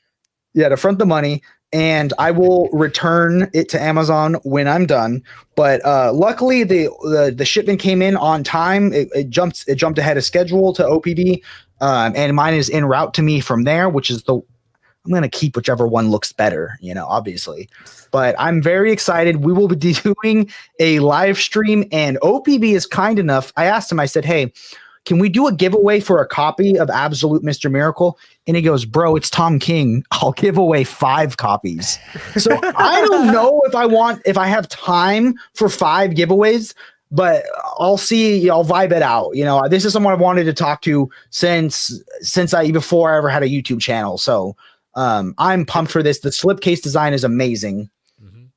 Yeah, to front the money. And I will return it to Amazon when I'm done. But luckily the shipment came in on time. It jumped ahead of schedule to OPB. And mine is en route to me from there, which is I'm going to keep whichever one looks better, obviously. But I'm very excited. We will be doing a live stream, and OPB is kind enough. I asked him, I said, hey, can we do a giveaway for a copy of Absolute Mr. Miracle? And he goes, bro, it's Tom King. I'll give away 5 copies. So I don't know if I have time for 5 giveaways, but I'll see. I'll vibe it out. This is someone I've wanted to talk to since before I ever had a YouTube channel. So I'm pumped for this. The slipcase design is amazing.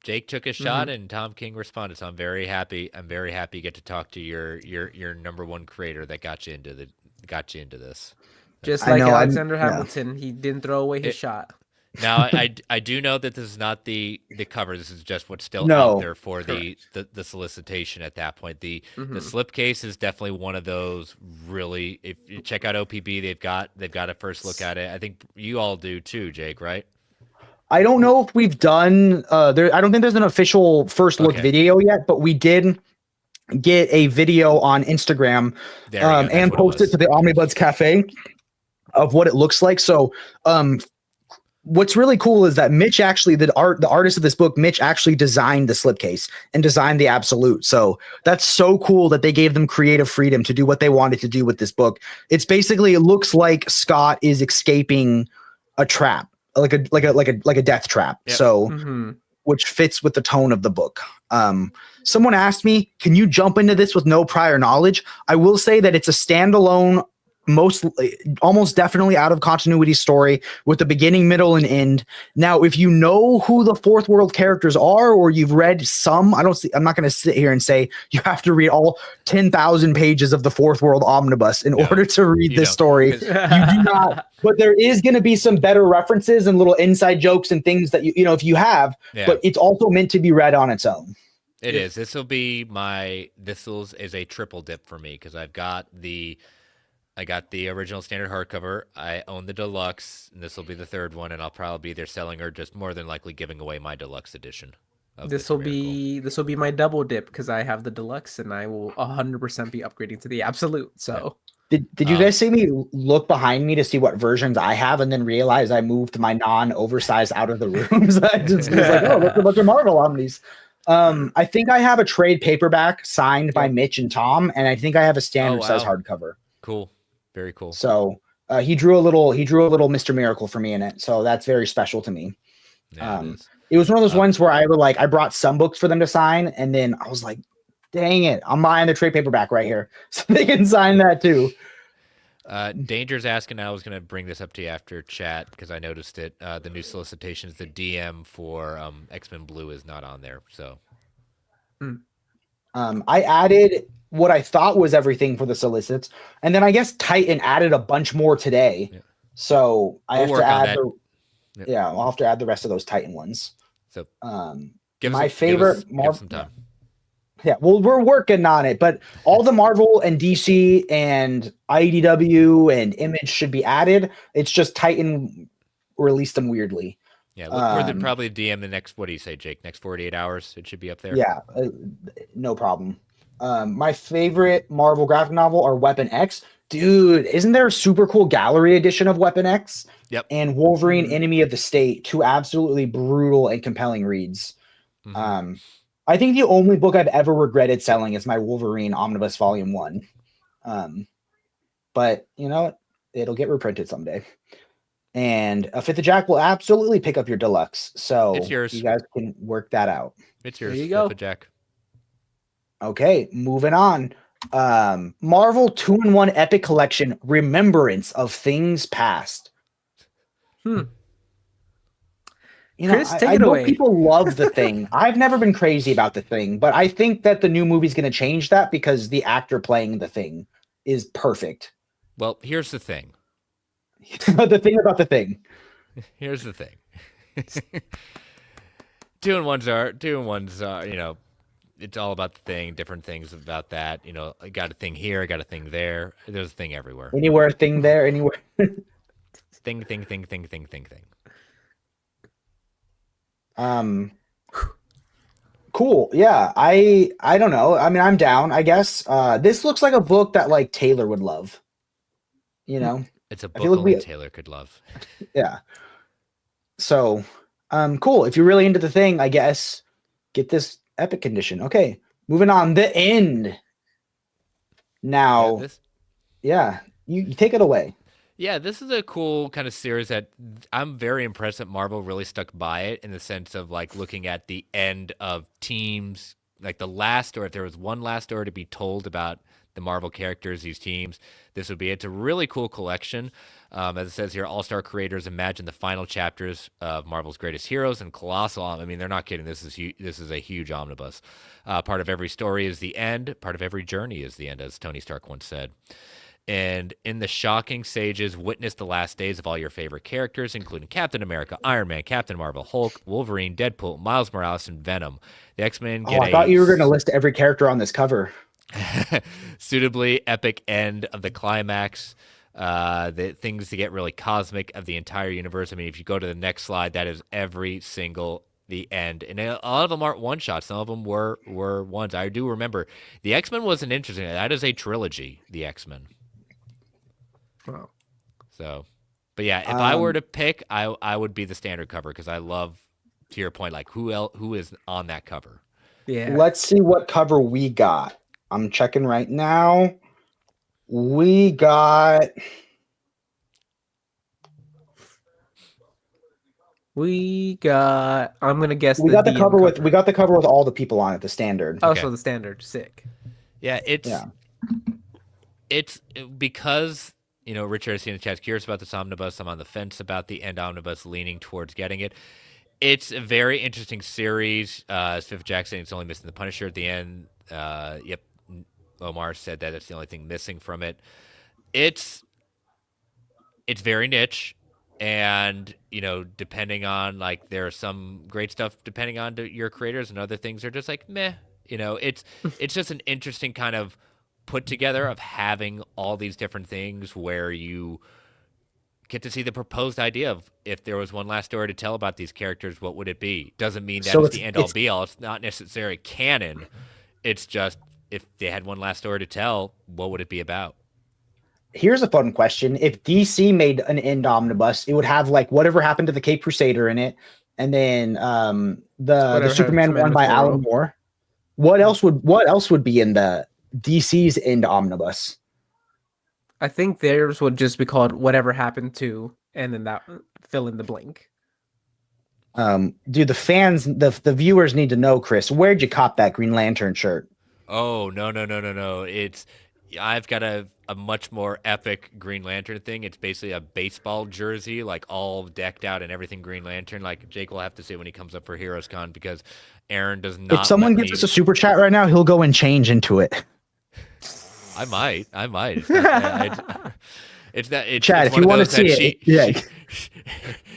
Jake took a shot and Tom King responded. So I'm very happy. I'm very happy you get to talk to your number one creator that got you into this. Just like Alexander Hamilton, he didn't throw away his shot. Now I do know that this is not the cover. This is just what's still out there for the solicitation at that point. The slipcase is definitely one of those really. If you check out OPB, they've got a first look at it. I think you all do too, Jake, right? I don't know if we've done I don't think there's an official first look video yet, but we did get a video on Instagram and post it to the Omnibus Cafe of what it looks like. So what's really cool is that Mitch actually, the artist of this book, Mitch actually designed the slipcase and designed the Absolute. So that's so cool that they gave them creative freedom to do what they wanted to do with this book. It's basically, it looks like Scott is escaping a trap. Like a death trap. Yep. So, which fits with the tone of the book. Someone asked me, can you jump into this with no prior knowledge? I will say that it's a standalone, almost definitely out of continuity story with the beginning, middle, and end. Now, if you know who the Fourth World characters are, or you've read some, I'm not going to sit here and say you have to read all 10,000 pages of the Fourth World Omnibus in order to read this story. You do not. But there is going to be some better references and little inside jokes and things that if you have. Yeah. But it's also meant to be read on its own. It is. This is a triple dip for me because I got the original standard hardcover. I own the deluxe, and this will be the third one, and I'll probably be either selling or just more than likely giving away my deluxe edition. This will be my double dip because I have the deluxe, and I will 100% be upgrading to the Absolute. So. Did you guys see me look behind me to see what versions I have and then realize I moved my non-oversized out of the rooms? I just was like, oh, look at a bunch of Marvel Omnis. I think I have a trade paperback signed by Mitch and Tom, and I think I have a standard size hardcover. Cool. Very cool. So he drew a little Mr. Miracle for me in it. So that's very special to me. Yeah, it was one of those ones where I brought some books for them to sign, and then I was like, dang it, I'm buying the trade paperback right here so they can sign that too. Danger's asking, I was going to bring this up to you after chat because I noticed it. The new solicitations, the DM for X-Men Blue is not on there. So I added what I thought was everything for the solicits, and then I guess Titan added a bunch more today. Yeah. So I have to add I'll have to add the rest of those Titan ones. So give us some time. Yeah, well, we're working on it, but all the Marvel and DC and IDW and Image should be added. It's just Titan released them weirdly. Yeah, look for probably DM the next, what do you say, Jake? Next 48 hours, it should be up there. Yeah, no problem. My favorite Marvel graphic novel are Weapon X. Dude, isn't there a super cool gallery edition of Weapon X? Yep. And Wolverine, Enemy of the State, 2 absolutely brutal and compelling reads. I think the only book I've ever regretted selling is my Wolverine Omnibus Volume 1. But you know what? It'll get reprinted someday. And a Fifth of Jack will absolutely pick up your deluxe. So it's yours. You guys can work that out. It's yours. There you go. Fifth of Jack. Okay, moving on. Marvel 2-in-1 Epic Collection, Remembrance of Things Past. Chris, take I it know away. People love The Thing. I've never been crazy about The Thing, but I think that the new movie's going to change that because the actor playing The Thing is perfect. Well, here's the thing. The thing about The Thing. Here's the thing. 2-in-1s are, it's all about the thing, different things about that. I got a thing here, I got a thing there. There's a thing everywhere. Anywhere, thing there, anywhere. Thing. Cool. Yeah. I don't know. I mean, I'm down, I guess. This looks like a book that like Taylor would love. It's a book only Taylor could love. Yeah. So, cool. If you're really into The Thing, I guess get this Epic Condition. Okay. Moving on. The End. Now, Yeah, you take it away. Yeah, this is a cool kind of series that I'm very impressed that Marvel really stuck by it in the sense of like looking at the end of teams, like the last story. If there was one last story to be told about the Marvel characters, these teams, this would be it. It's a really cool collection. As it says here, all-star creators imagine the final chapters of Marvel's greatest heroes and colossal. I mean, they're not kidding. This is a huge omnibus. Part of every story is the end. Part of every journey is the end, as Tony Stark once said. And in the shocking sages, witness the last days of all your favorite characters, including Captain America, Iron Man, Captain Marvel, Hulk, Wolverine, Deadpool, Miles Morales, and Venom. The X-Men Oh, get I thought you were going to list every character on this cover. suitably epic end of the climax. The things to get really cosmic of the entire universe. I mean, if you go to the next slide, that is every single the end, and a lot of them aren't one shots. Some of them were ones. I do remember the X-Men wasn't interesting. That is a trilogy. The X-Men. Wow. So, but yeah, if I were to pick, I would be the standard cover because I love, to your point, like who is on that cover. Yeah. Let's see what cover we got. I'm checking right now. We got. I'm gonna guess We got the DM cover with. We got the cover with all the people on it. The standard. Oh, Okay. so the standard. Sick. Yeah, it's because Richard, I see in the chat, curious about this omnibus. I'm on the fence about the end omnibus, leaning towards getting it. It's a very interesting series. Fifth Jackson, it's only missing the Punisher at the end. Yep, Omar said that it's the only thing missing from it. It's very niche, and depending on like there's some great stuff depending on your creators, and other things are just like meh. It's just an interesting kind of put together of having all these different things where you get to see the proposed idea of if there was one last story to tell about these characters, what would it be? Doesn't mean that So it's the end all be all. It's not necessarily canon. It's just if they had one last story to tell, what would it be about? Here's a fun question. If DC made an end omnibus, it would have like whatever happened to the Cape Crusader in it, and then the Superman one by Alan Moore. What else would be in the DC's end omnibus? I think theirs would just be called Whatever Happened To, and then that fill in the blank. Dude, the fans, the viewers need to know, Chris, where'd you cop that Green Lantern shirt? Oh, no. I've got a much more epic Green Lantern thing. It's basically a baseball jersey, like all decked out and everything Green Lantern. Like Jake will have to say when he comes up for Heroes Con because Aaron does not. If someone gives us a super chat right now, he'll go and change into it. I might. It's that. Chad, if you want to see it,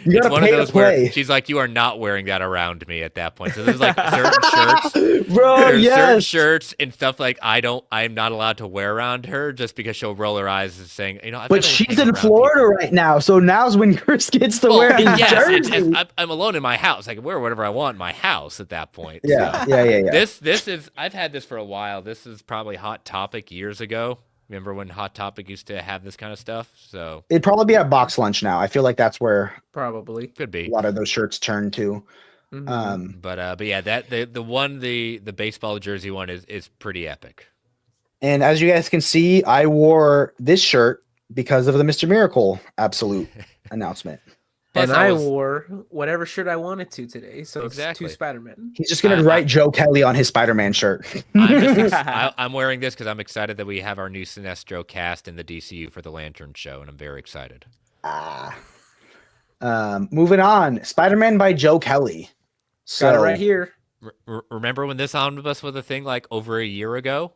you gotta pay to play. She's like, you are not wearing that around me at that point. So there's like certain shirts, bro. There's certain Yes. shirts and stuff like I'm not allowed to wear around her just because she'll roll her eyes and saying, But she's in Florida right now, so now's when Chris gets to wear his jersey. I'm alone in my house. I can wear whatever I want in my house at that point. Yeah, so. yeah. This is I've had this for a while. This is probably Hot Topic years ago. Remember when Hot Topic used to have this kind of stuff? So it'd probably be at Box Lunch now. I feel like that's where probably could be a lot of those shirts turn to. Mm-hmm. But yeah, that the baseball jersey one is pretty epic. And as you guys can see, I wore this shirt because of the Mr. Miracle absolute announcement. And I wore whatever shirt I wanted to today. So exactly. It's 2 Spider-Man. He's just going to write Joe Kelly on his Spider-Man shirt. I'm wearing this because I'm excited that we have our new Sinestro cast in the DCU for the Lantern show, and I'm very excited. Moving on. Spider-Man by Joe Kelly. So, got it right here. Remember when this omnibus was a thing like over a year ago?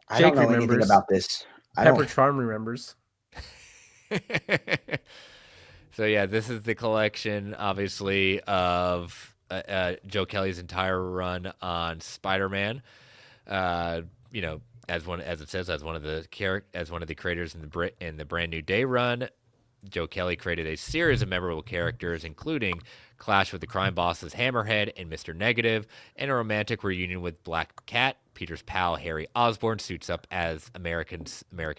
I don't know anything about this. Pepper Charm remembers. So yeah, this is the collection, obviously, of Joe Kelly's entire run on Spider-Man. As it says, as one of the creators in the Brand New Day run, Joe Kelly created a series of memorable characters, including Clash with the Crime Bosses Hammerhead and Mr. Negative, and a romantic reunion with Black Cat. Peter's pal Harry Osborn suits up as American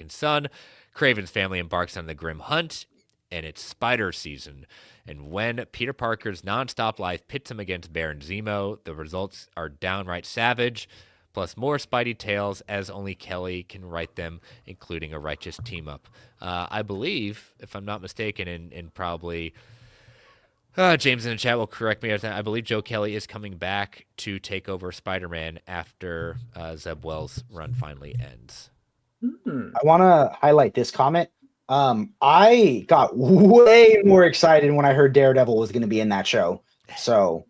Son. Craven's family embarks on the grim hunt, and it's spider season. And when Peter Parker's nonstop life pits him against Baron Zemo, the results are downright savage. plus more Spidey tales as only Kelly can write them, including a righteous team-up. I believe, if I'm not mistaken, and probably James in the chat will correct me. I believe Joe Kelly is coming back to take over Spider-Man after Zeb Wells' run finally ends. I want to highlight this comment. I got way more excited when I heard Daredevil was going to be in that show. So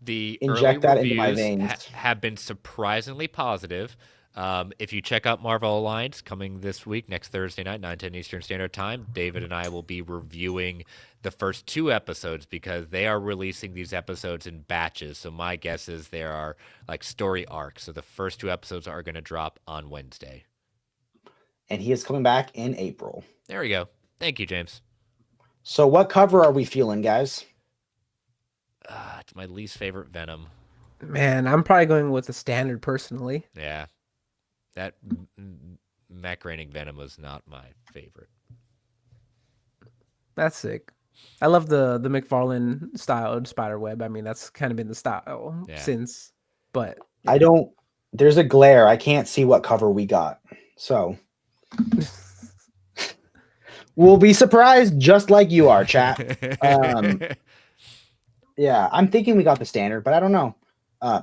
the inject early that into my reviews veins. have been surprisingly positive. If you check out Marvel Alliance coming this week, next Thursday night, 9:10 Eastern Standard Time, David and I will be reviewing the first 2 episodes because they are releasing these episodes in batches. So my guess is there are like story arcs. So the first 2 episodes are going to drop on Wednesday. And he is coming back in April. There we go. Thank you, James. So what cover are we feeling, guys? It's my least favorite Venom. Man, I'm probably going with the standard personally. Yeah. That Matt Groening Venom was not my favorite. That's sick. I love the McFarlane styled spiderweb. I mean, that's kind of been the style since. But there's a glare. I can't see what cover we got. So we'll be surprised just like you are, chat. Yeah, I'm thinking we got the standard, but I don't know.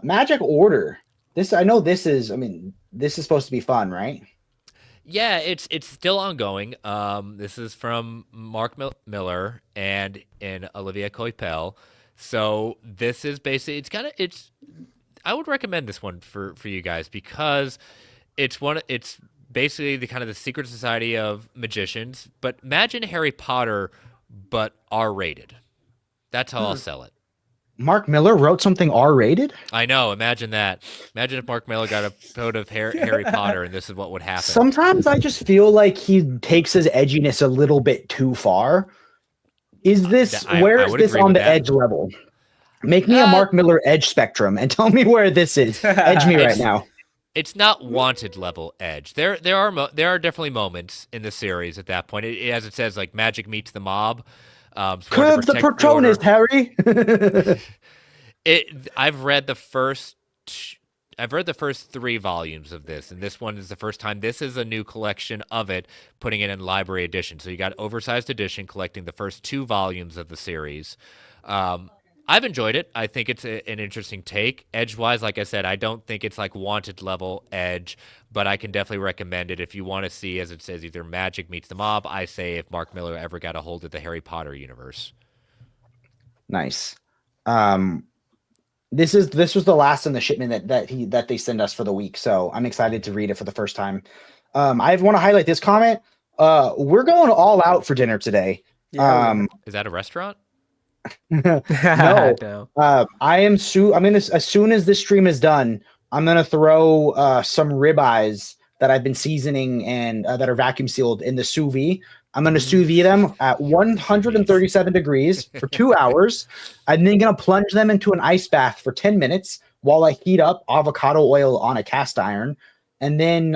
Magic Order. This is supposed to be fun, right? Yeah, it's still ongoing. This is from Mark Miller and Olivia Coipel. So this is basically I would recommend this one for you guys because it's basically the Secret Society of Magicians, but imagine Harry Potter but R-rated. That's how I'll sell it. Mark Miller wrote something R-rated? I know. Imagine that. Imagine if Mark Miller got a code of Harry Potter and this is what would happen. Sometimes I just feel like he takes his edginess a little bit too far. Where is this on the edge level? Make me a Mark Miller edge spectrum and tell me where this is. Edge me right now. It's not wanted level edge. There are definitely moments in the series at that point. As it says, like magic meets the mob. Curb the Patronus, Harry. I've read the first 3 volumes of this, and this one is the first time. This is a new collection of it, putting it in library edition. So you got oversized edition collecting the first 2 volumes of the series. I've enjoyed it. I think it's an interesting take. Edge-wise, like I said, I don't think it's like wanted level edge, but I can definitely recommend it if you want to see, as it says, either magic meets the mob. I say if Mark Miller ever got a hold of the Harry Potter universe. Nice. This was the last in the shipment that they send us for the week, so I'm excited to read it for the first time. I want to highlight this comment. We're going all out for dinner today. Yeah. Is that a restaurant? No. As soon as this stream is done, I'm gonna throw some ribeyes that I've been seasoning and that are vacuum sealed in the sous vide. I'm gonna sous vide them at 137 degrees for 2 hours. I'm then gonna plunge them into an ice bath for 10 minutes while I heat up avocado oil on a cast iron. And then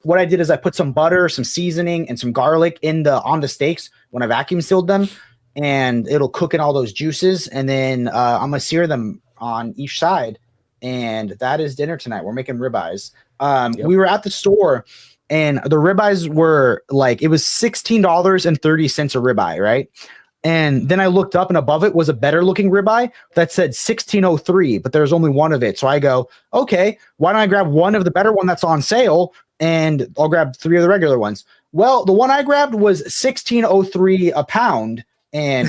what I did is I put some butter, some seasoning, and some garlic on the steaks when I vacuum sealed them. And it'll cook in all those juices, and then I'm gonna sear them on each side, and that is dinner tonight. We're making ribeyes. We were at the store, and the ribeyes were like, it was $16.30 a ribeye, right? And then I looked up, and above it was a better looking ribeye that said $16.03, but there's only one of it. So I go, okay, why don't I grab one of the better one that's on sale, and I'll grab 3 of the regular ones. Well, the one I grabbed was $16.03 a pound. And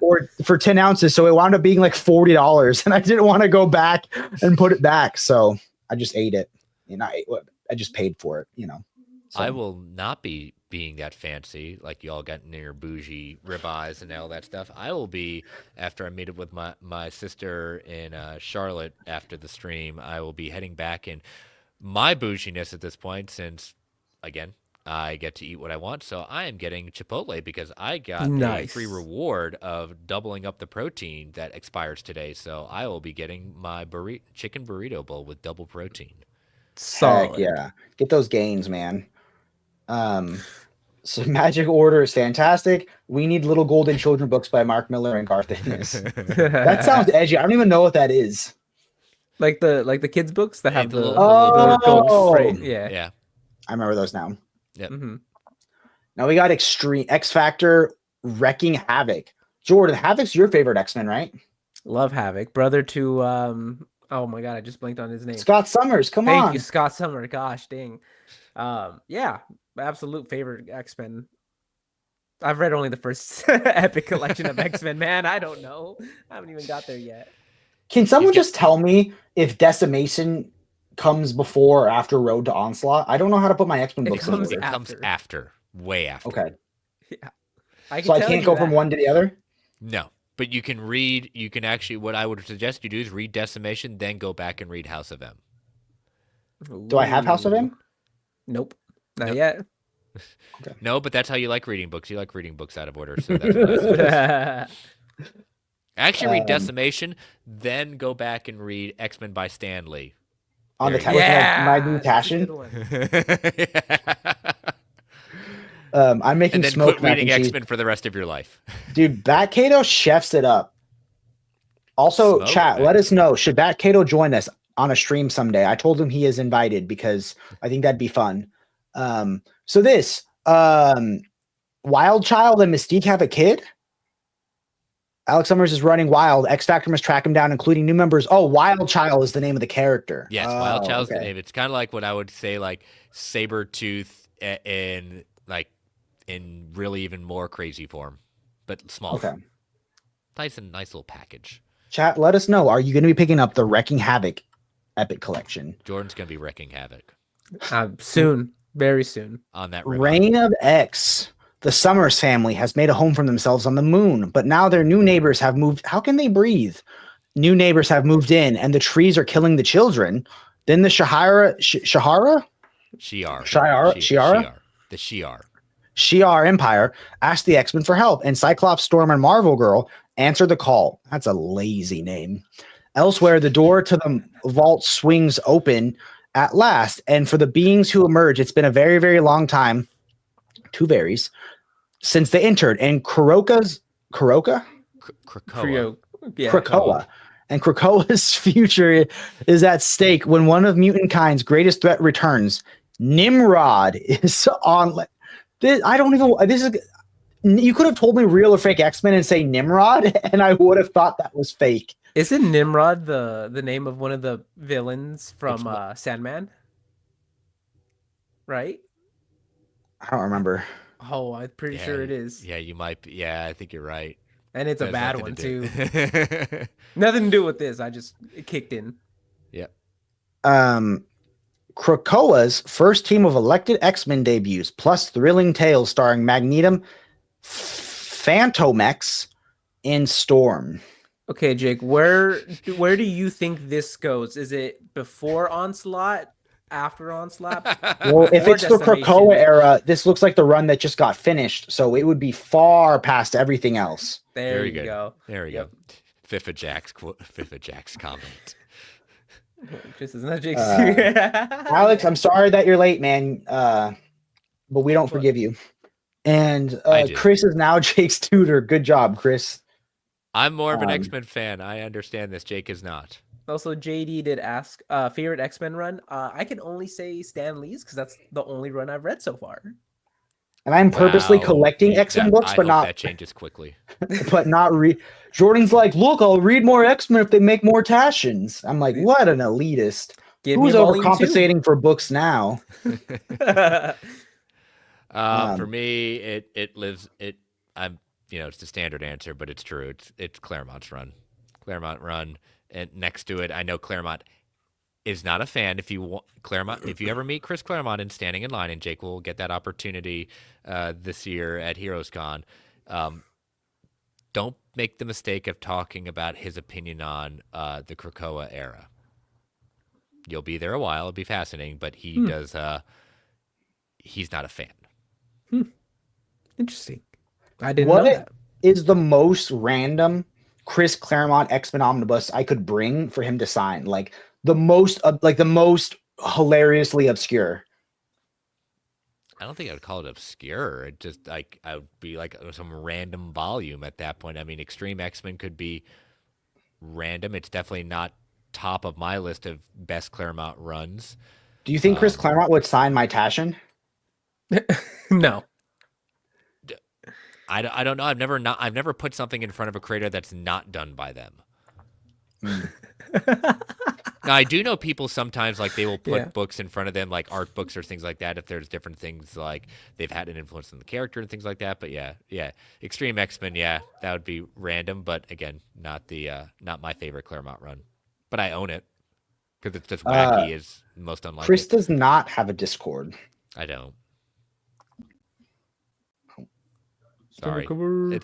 or for 10 ounces, so it wound up being like $40, and I didn't want to go back and put it back, so I just ate it. And I just paid for it, So. I will not be being that fancy like y'all got near bougie ribeyes and all that stuff. I will be, after I meet up with my sister in Charlotte after the stream, I will be heading back in my bouginess at this point, since again, I get to eat what I want, so I am getting Chipotle because I got a free reward of doubling up the protein that expires today. So I will be getting my chicken burrito bowl with double protein. Heck yeah, get those gains, man. So Magic Order is fantastic. We need Little Golden Children books by Mark Miller and Garth Ennis. That sounds edgy. I don't even know what that is. Like the kids books that Yeah, have the the little gold Oh! frame. Yeah. Yeah. I remember those now. Mm-hmm. Now we got Extreme X Factor Wrecking Havoc. Jordan, Havoc's your favorite X-Men, right? Love Havoc, brother to oh my god, I just blanked on his name. Scott Summers, come Thank on. you, Scott Summer. Gosh, dang. Yeah, absolute favorite X-Men. I've read only the first epic collection of X-Men, man. I don't know. I haven't even got there yet. Can someone just tell me if Decimation comes before or after Road to Onslaught? I don't know how to put my X-Men books in comes order. It comes after, way after. Okay. Yeah. I can So I tell can't you go from that. one to the other? No, but you can read. You can actually. What I would suggest you do is read Decimation, then go back and read House of M. Do I have House of M? Nope. Not Nope. yet. Okay. No, but that's how you like reading books. You like reading books out of order, so that's what I suggest. Actually, read Decimation, then go back and read X-Men by Stan Lee. On the There you yeah, my new that's a passion. good one. I'm making And then smoked quit mac reading and cheese. X-Men for the rest of your life. Dude, Bat Cato chefs it up. Also, Smoked chat, mac let and us know. Should Bat Cato join us on a stream someday? I told him he is invited because I think that'd be fun. So this Wild Child and Mystique have a kid. Alex Summers is running wild. X Factor must track him down, including new members. Oh, Wild Child is the name of the character. Yes, Wild Child's the okay. name. It's kind of like what I would say, like Sabretooth in really even more crazy form, but small. Okay. Nice little package. Chat, let us know. Are you going to be picking up the Wrecking Havoc Epic Collection? Jordan's gonna be wrecking havoc Soon, very soon. on that ribbon. Reign of X. The Summers family has made a home for themselves on the moon, but now their new neighbors have moved. How can they breathe? New neighbors have moved in, and the trees are killing the children. Then the Shi'ar, The Shi'ar. Shi'ar Empire asked the X-Men for help, and Cyclops, Storm, and Marvel Girl answered the call. That's a lazy name. Elsewhere, the door to the vault swings open at last, and for the beings who emerge, it's been a very, very long time. Two varies since they entered, and Krakoa, and Krakoa's future is at stake when one of mutant kind's greatest threat returns. Nimrod is on. I don't even. This is. You could have told me real or fake X-Men and say Nimrod, and I would have thought that was fake. Isn't Nimrod the name of one of the villains from Sandman? Right? I don't remember. Oh, I'm pretty sure it is. Yeah, you might be. Yeah, I think you're right. And it's a Has bad nothing one to too. do. Nothing to do with this. It kicked in. Yep. Krakoa's first team of elected X-Men debuts, plus thrilling tales starring Magnetum, Phantomex, and Storm. Okay, Jake, where do you think this goes? Is it before Onslaught? After Onslaught? Well, if Or it's the Decimation? Krakoa era, this looks like the run that just got finished, so it would be far past everything else. There Very you good. go. There we Yep. go. FIFA Jack's comment. Just isn't that Jake's? Alex, I'm sorry that you're late, man, but we don't forgive you. And I do. Chris is now Jake's tutor. Good job, Chris. I'm more of an X-Men fan. I understand this. Jake is not. Also, JD did ask favorite X-Men run. I can only say Stan Lee's because that's the only run I've read so far. And I'm purposely Wow. collecting X-Men books, I but hope not that changes quickly. but not read. Jordan's like, look, I'll read more X-Men if they make more Tations. I'm like, what an elitist. Give Who's me volume overcompensating for books now? 2. For me, it lives. I'm. It's the standard answer, but it's true. It's Claremont's run. Claremont run, and next to it, I know Claremont is not a fan. If you want Claremont, if you ever meet Chris Claremont and standing in line, and Jake will get that opportunity this year at Heroes Con, don't make the mistake of talking about his opinion on the Krakoa era. You'll be there a while; it'll be fascinating, but he does. He's not a fan. Interesting. I didn't know that. Is the most random Chris Claremont X-Men omnibus I could bring for him to sign? Like the most hilariously obscure. I don't think I would call it obscure. It just I would be like some random volume at that point. I mean, Extreme X-Men could be random. It's definitely not top of my list of best Claremont runs. Do you think Chris Claremont would sign my Tashin? No. I don't know. I've never put something in front of a creator that's not done by them. Now, I do know people sometimes, like, they will put books in front of them, like art books or things like that, if there's different things, like they've had an influence on the character and things like that. But yeah. Extreme X-Men, that would be random. But again, not my favorite Claremont run. But I own it because it's just wacky is most unlikely. Chris does not have a Discord. I don't. Sorry.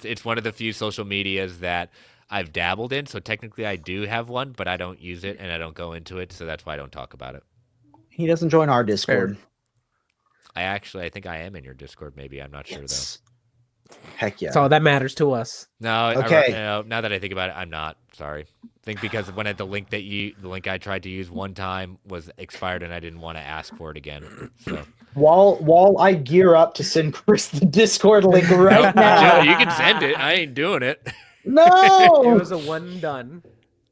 It's one of the few social medias that I've dabbled in, so technically I do have one, but I don't use it and I don't go into it, so that's why I don't talk about it. He doesn't join our Discord. I think I am in your Discord, maybe. I'm not sure, though. Heck yeah. That's all that matters to us. No, okay. Now that I think about it, I'm not. Sorry. I think because when the link I tried to use one time was expired and I didn't want to ask for it again. So while I gear up to send Chris the Discord link right now. You can send it. I ain't doing it. No, it was a one done.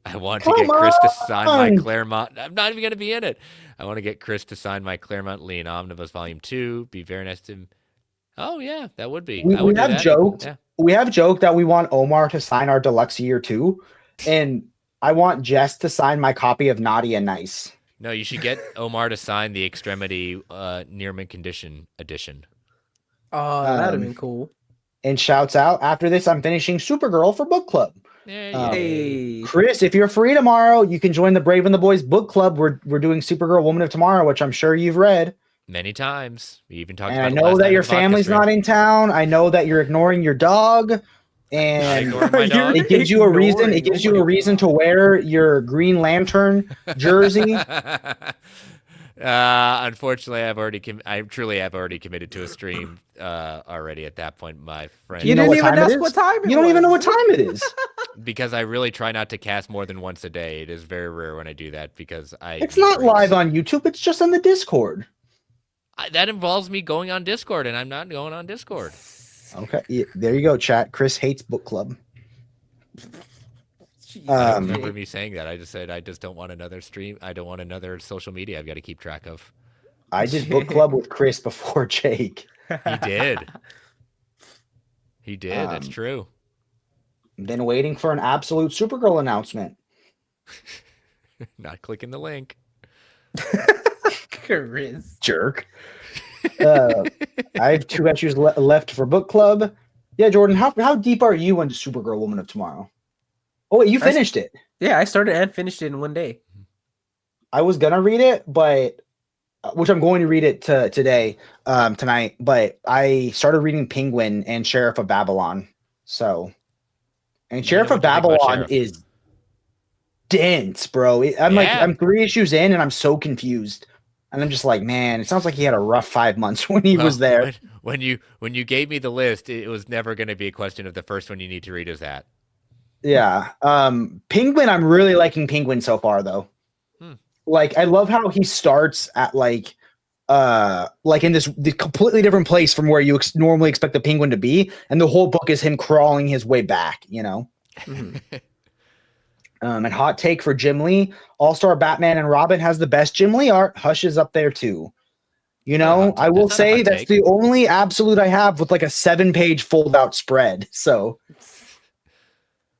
I want to get Chris to sign my Claremont. I'm not even going to be in it. I want to get Chris to sign my Claremont Lean Omnibus Volume 2. Be very nice to him. Oh yeah, that would be. We have joked. Yeah. We have joked that we want Omar to sign our deluxe year 2, and I want Jess to sign my copy of Naughty and Nice. No, you should get Omar to sign the Extremity Near Mint Condition edition. Oh, that'd have been cool. And shouts out, after this, I'm finishing Supergirl for book club. Hey. Chris, if you're free tomorrow, you can join the Brave and the Boys book club. We're doing Supergirl Woman of Tomorrow, which I'm sure you've read. Many times. We even talked and about it. I know that your family's not in town. I know that you're ignoring your dog. And it gives you a reason. It gives you a reason to wear your Green Lantern jersey. Unfortunately, I truly have already committed to a stream already at that point, my friend. You didn't even ask what time it was. You don't even know what time it is. Because I really try not to cast more than once a day. It is very rare when I do that because It's not live on YouTube. It's just on the Discord. That involves me going on Discord, and I'm not going on Discord. Okay, yeah, there you go, chat. Chris hates book club. I don't remember me saying that. I just said I just don't want another stream. I don't want another social media I've got to keep track of. I did book club with Chris before Jake. He did. He did. That's true. Been waiting for an absolute Supergirl announcement. Not clicking the link. Chris. Jerk. I have 2 issues left for book club. Yeah, Jordan, how deep are you into Supergirl Woman of Tomorrow? Oh, wait, you finished it. Yeah, I started and finished it in one day. I was going to read it, but which I'm going to read it tonight, but I started reading Penguin and Sheriff of Babylon. So, and Sheriff of Babylon is dense, bro. I'm 3 issues in and I'm so confused. And I'm just like, man, it sounds like he had a rough 5 months when he was there. When you gave me the list, it was never going to be a question of the first one you need to read is that. Yeah. Penguin, I'm really liking Penguin so far, though. Like, I love how he starts at like in the completely different place from where you normally expect the Penguin to be, and the whole book is him crawling his way back. You know. And hot take for Jim Lee: All-Star Batman and Robin has the best Jim Lee art. Hush is up there too. You know, I will say that's the only absolute I have with like a 7-page fold-out spread. So.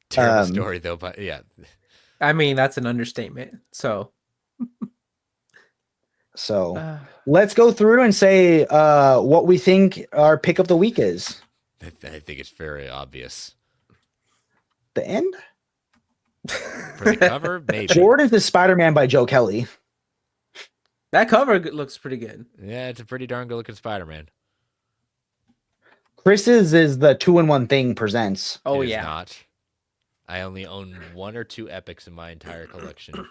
Terrible story though, but yeah. I mean, that's an understatement. So let's go through and say what we think our pick of the week is. I think it's very obvious. The end? For the cover, maybe. Jordan's is Spider-Man by Joe Kelly. That cover looks pretty good. Yeah, it's a pretty darn good looking Spider-Man. Chris's is the 2-in-1 Thing presents. Oh, it yeah. Is not. I only own 1 or 2 epics in my entire collection.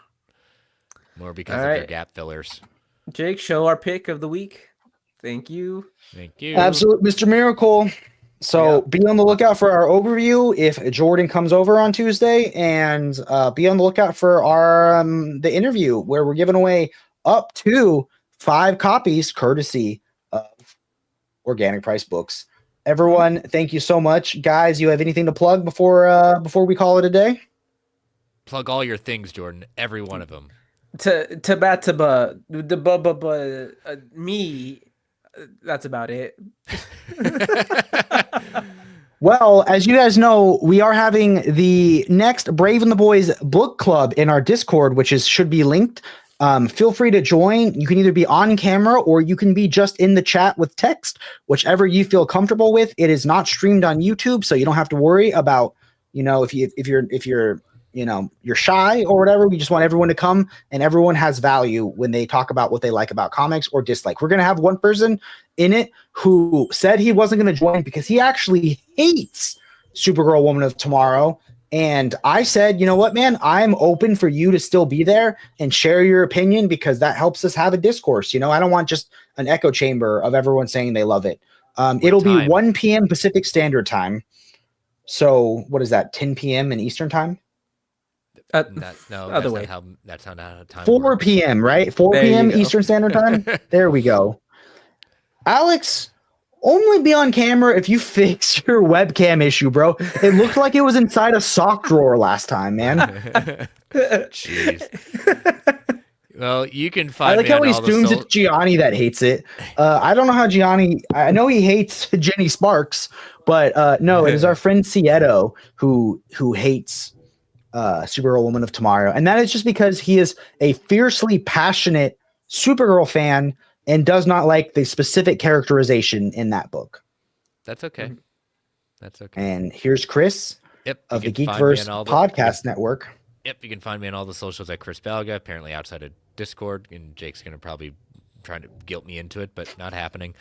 More because of their gap fillers. Jake, show our pick of the week. Thank you. Thank you. Absolute Mr. Miracle. So be on the lookout for our overview if Jordan comes over on Tuesday, and be on the lookout for our the interview where we're giving away up to 5 copies courtesy of Organic Price Books. Everyone, thank you so much. Guys, you have anything to plug before we call it a day? Plug all your things, Jordan. Every one of them. Me. That's about it. Well, as you guys know, we are having the next Brave and the Boys book club in our Discord, which should be linked. Feel free to join. You can either be on camera or you can be just in the chat with text, whichever you feel comfortable with. It is not streamed on YouTube, so you don't have to worry about, if you're you're shy or whatever. We just want everyone to come, and everyone has value when they talk about what they like about comics or dislike. We're going to have one person in it who said he wasn't going to join because he actually hates Supergirl Woman of Tomorrow. And I said, you know what, man, I'm open for you to still be there and share your opinion because that helps us have a discourse. I don't want just an echo chamber of everyone saying they love it. It'll be 1 p.m. Pacific Standard Time. So what is that, 10 p.m. in Eastern Time? That's not how time 4 works. p.m., right? 4 There p.m. you go. Eastern Standard Time. There we go. Alex, only be on camera if you fix your webcam issue, bro. It looked like it was inside a sock drawer last time, man. Jeez. Well, you can find I like me how on he all the assumes it's Gianni that hates it. I don't know how Gianni. I know he hates Jenny Sparks, but no, it is our friend Cieto who hates Supergirl Woman of Tomorrow, and that is just because he is a fiercely passionate Supergirl fan and does not like the specific characterization in that book. That's okay. That's okay. And here's Chris of the Geekverse Podcast Network. Yep, you can find me on all the socials at Chris Balga, apparently outside of Discord, and Jake's going to probably try to guilt me into it, but not happening.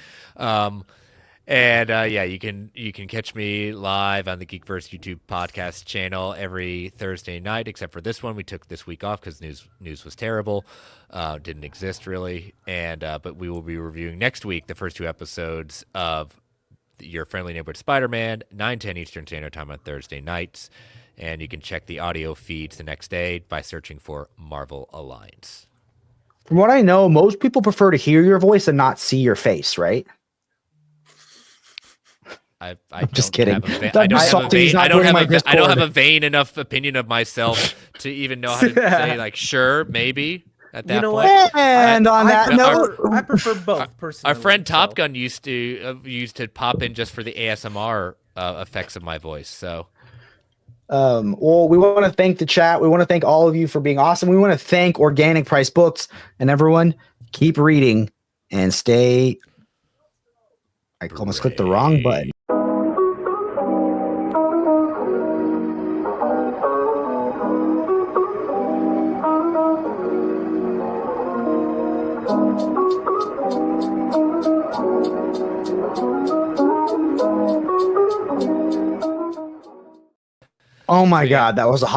Yeah, you can catch me live on the Geekverse YouTube podcast channel every Thursday night, except for this one. We took this week off because news was terrible, didn't exist really, but we will be reviewing next week the first 2 episodes of Your Friendly Neighborhood Spider-Man, 9/10 Eastern Standard Time on Thursday nights, and you can check the audio feeds the next day by searching for Marvel Alliance. From what I know, most people prefer to hear your voice and not see your face, right? I'm just kidding. I don't have a vain enough opinion of myself to even know how to say like sure, maybe at that point. And on that note, I prefer both personally. Our friend Top Gun used to pop in just for the ASMR effects of my voice. So, well, we want to thank the chat. We want to thank all of you for being awesome. We want to thank Organic Price Books, and everyone keep reading and stay. I almost clicked the wrong button. Oh my God, that was a hot